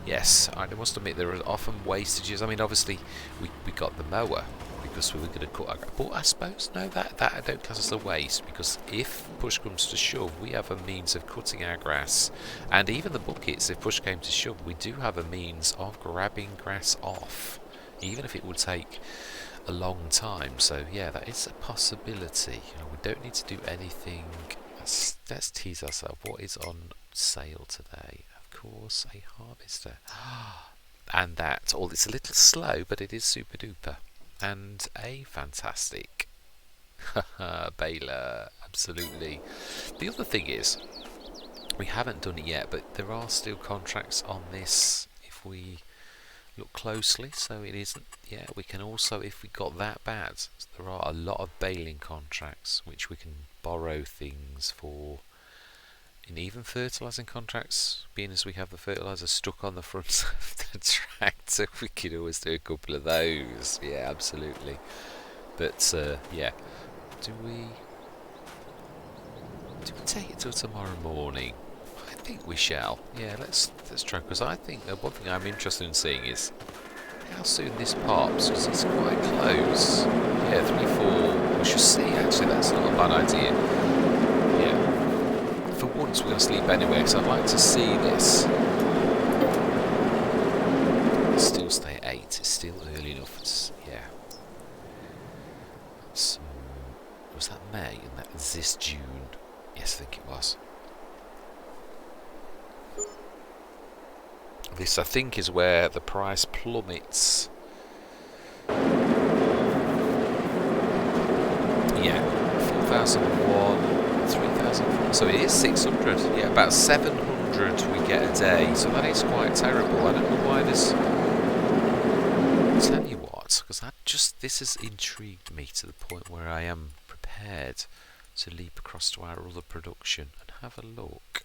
Yes, I must admit there are often wastages. I mean, obviously we got the mower because we were going to cut our grass, but I suppose no, that I don't class as a waste, because if push comes to shove, we have a means of cutting our grass, and even the buckets, if push came to shove, we do have a means of grabbing grass off, even if it would take a long time. So yeah, that is a possibility. You know, we don't need to do anything. Let's tease ourselves. What is on sale today? Of course, a harvester. And that, all, it's a little slow, but it is super duper. And a fantastic baler, absolutely. The other thing is, we haven't done it yet, but there are still contracts on this if we look closely. So it isn't, yeah, we can also, if we got that bad, there are a lot of baling contracts which we can borrow things for. And even fertilising contracts, being as we have the fertiliser stuck on the front of the tractor, we could always do a couple of those. Yeah, absolutely. But yeah, do we take it till tomorrow morning? I think we shall. Yeah, let's try, because I think one thing I'm interested in seeing is how soon this pops, because it's quite close. Yeah, 3-4. We should see. Actually, that's not a bad idea. Yeah. For once we're going to sleep anyway, because I'd like to see this. Still stay at 8, it's still early enough. Yeah. So, was that May? And that was this June? Yes, I think it was. This, I think, is where the price plummets. Yeah, 4,001. 3,000, so it is 600. Yeah, about 700 we get a day, so that is quite terrible. I don't know why this. Tell you what, because this has intrigued me to the point where I am prepared to leap across to our other production and have a look.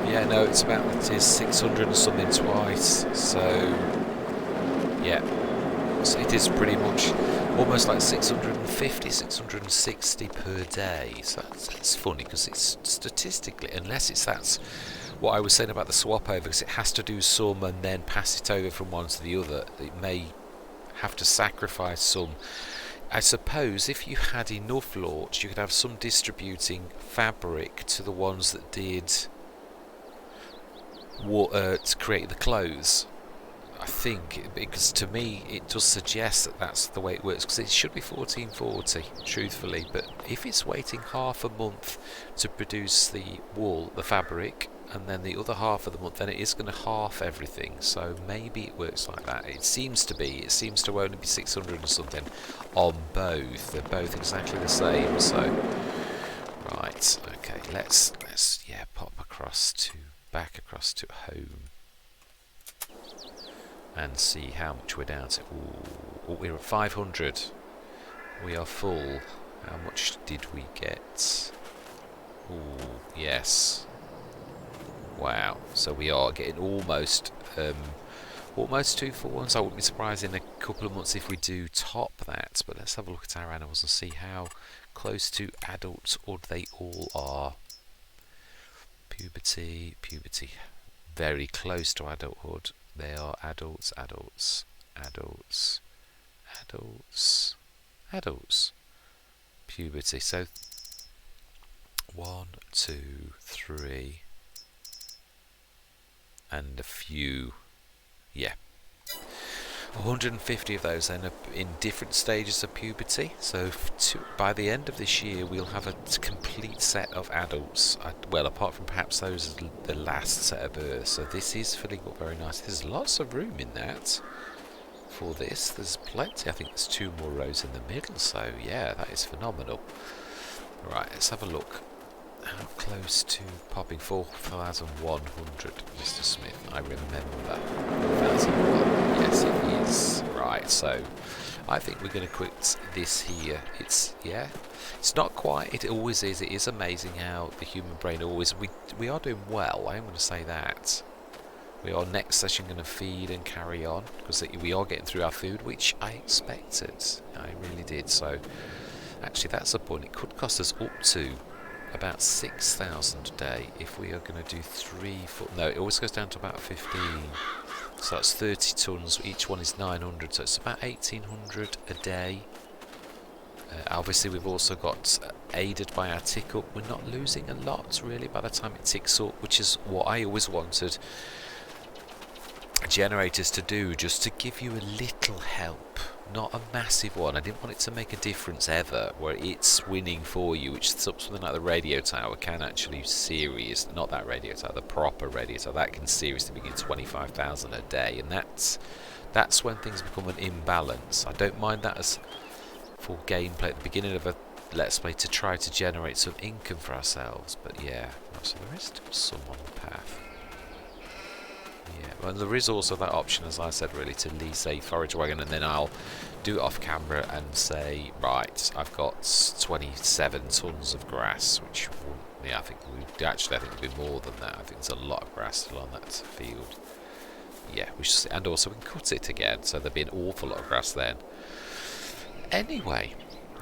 Yeah, no, it is 600 and something twice. So yeah. It is pretty much almost like 650, 660 per day. So that's funny, because it's statistically, unless it's that's what I was saying about the swap over, because it has to do some and then pass it over from one to the other, it may have to sacrifice some. I suppose if you had enough lots, you could have some distributing fabric to the ones that did to create the clothes. I think, because to me it does suggest that that's the way it works, because it should be 1440 truthfully, but if it's waiting half a month to produce the wool, the fabric, and then the other half of the month, then it is going to half everything. So maybe it works like that. It seems to only be 600 and something on both. They're both exactly the same. So right, okay, let's yeah, pop back across to home and see how much we're down to. Ooh, we're at 500. We are full. How much did we get? Ooh, yes. Wow. So we are getting almost 2 for 1. So I wouldn't be surprised in a couple of months if we do top that. But let's have a look at our animals and see how close to adults they all are. Puberty. Very close to adulthood. They are adults. Puberty. So 1, 2, 3, and a few. Yeah. 150 of those then are in different stages of puberty. So by the end of this year, we'll have a complete set of adults. Well, apart from perhaps those the last set of births. So this is filling up very nice. There's lots of room in that. for this. There's plenty. I think there's 2 more rows in the middle, so yeah, that is phenomenal. Right, let's have a look. How close to popping 4,100, Mr. Smith? I remember 4,001. Yes, it is. Right, so I think we're going to quit this here. It's not quite. It always is. It is amazing how the human brain always. We are doing well. I am going to say that. We are next session going to feed and carry on because we are getting through our food, which I expected. I really did. So actually, that's the point. It could cost us up to about 6,000 a day if we are going to do 3 foot. No, it always goes down to about 15. So that's 30 tons. Each one is 900. So it's about 1,800 a day. Obviously, we've also got aided by our tick up. We're not losing a lot really by the time it ticks up, which is what I always wanted generators to do, just to give you a little help, not a massive one. I didn't want it to make a difference ever where it's winning for you, which something like the radio tower can actually not that radio tower, the proper radio tower, that can seriously begin 25,000 a day, and that's when things become an imbalance. I don't mind that as for gameplay at the beginning of a let's play to try to generate some income for ourselves, but yeah, so there is still some on the path. Yeah, well, there is also that option, as I said, really, to lease a forage wagon, and then I'll do it off camera and say, right, I've got 27 tons of grass, which, yeah, I think it'll be more than that. I think there's a lot of grass still on that field. Yeah, and also we can cut it again, so there'll be an awful lot of grass then. Anyway,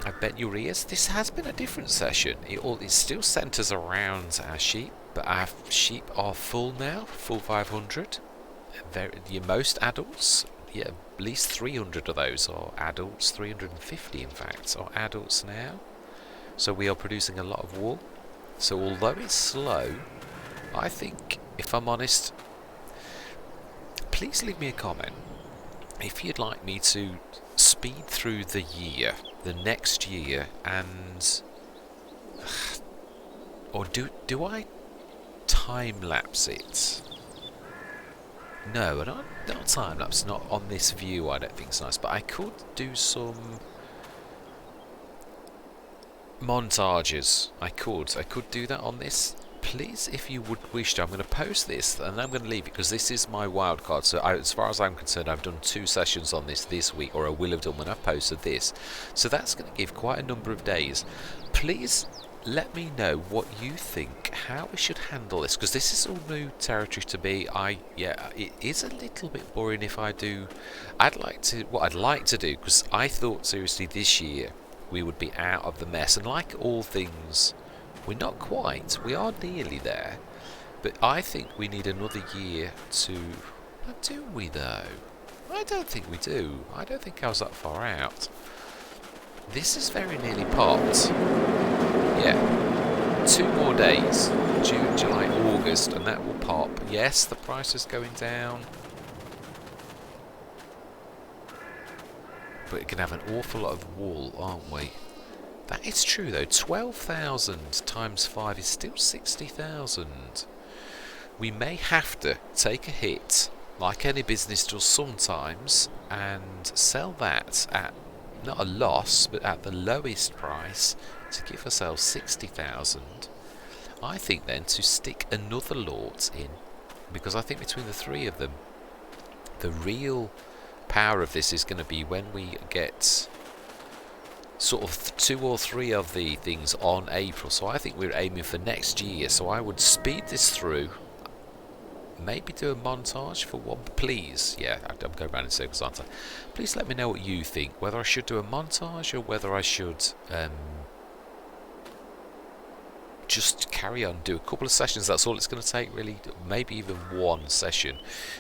I bet your ears, this has been a different session. It still centres around our sheep, but our sheep are full now, full 500. Most adults, yeah, at least 300 of those are adults, 350 in fact, are adults now. So we are producing a lot of wool. So although it's slow, I think, if I'm honest, please leave me a comment if you'd like me to speed through the next year, and or do I time lapse it? No, not time lapse. Not on this view. I don't think it's nice. But I could do some montages. I could do that on this. Please, if you would wish to, I'm going to post this and I'm going to leave it because this is my wild card. So as far as I'm concerned, I've done 2 sessions on this week, or I will have done when I've posted this. So that's going to give quite a number of days. Please let me know what you think, how we should handle this, because this is all new territory to me. It is a little bit boring if I do. What I'd like to do, because I thought seriously this year we would be out of the mess, and like all things, we're not quite. We are nearly there, but I think we need another year to. Do we though? I don't think we do. I don't think I was that far out. This is very nearly popped. Yeah, 2 more days, June, July, August, and that will pop. Yes, the price is going down, but we're going to have an awful lot of wool, aren't we? That is true though. 12,000 times 5 is still 60,000. We may have to take a hit, like any business does sometimes, and sell that at not a loss, but at the lowest price, to give ourselves 60,000. I think then to stick another lot in, because I think between the 3 of them, the real power of this is going to be when we get sort of 2 or 3 of the things on April. So I think we're aiming for next year. So I would speed this through. Maybe do a montage for one, please. Yeah, I'm going around in circles, aren't I? Please let me know what you think, whether I should do a montage or whether I should just carry on, do a couple of sessions. That's all it's going to take, really. Maybe even 1 session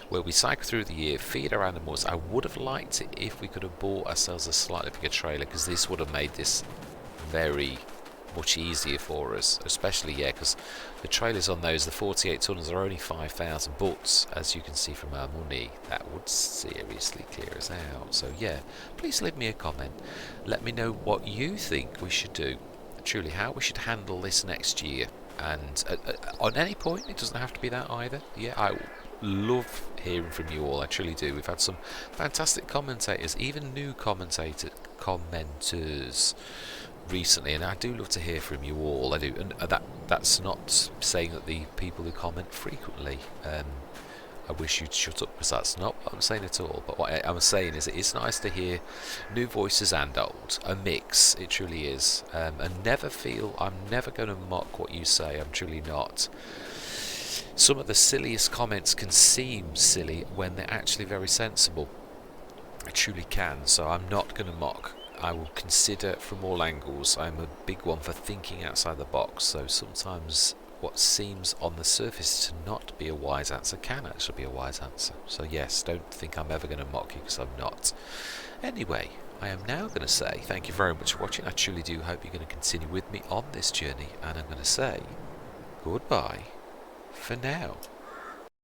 where we cycle through the year, feed our animals. I would have liked it if we could have bought ourselves a slightly bigger trailer, because this would have made this very much easier for us, especially because the trailers on those, the 48 tons, are only 5,000, but as you can see from our money, that would seriously clear us out. So yeah, please leave me a comment, let me know what you think we should do, truly how we should handle this next year, and on any point, it doesn't have to be that either. Yeah, love hearing from you all. I truly do. We've had some fantastic commentators, even new commenters recently, and I do love to hear from you all. I do, and that's not saying that the people who comment frequently, I wish you'd shut up, because that's not what I'm saying at all. But what I'm saying is, it is nice to hear new voices and old, a mix. It truly is, and never feel I'm never going to mock what you say. I'm truly not. Some of the silliest comments can seem silly when they're actually very sensible. I truly can. So I'm not going to mock. I will consider from all angles. I'm a big one for thinking outside the box. So sometimes what seems on the surface to not be a wise answer can actually be a wise answer. So yes, don't think I'm ever going to mock you, because I'm not. Anyway, I am now going to say thank you very much for watching. I truly do hope you're going to continue with me on this journey, and I'm going to say goodbye for now.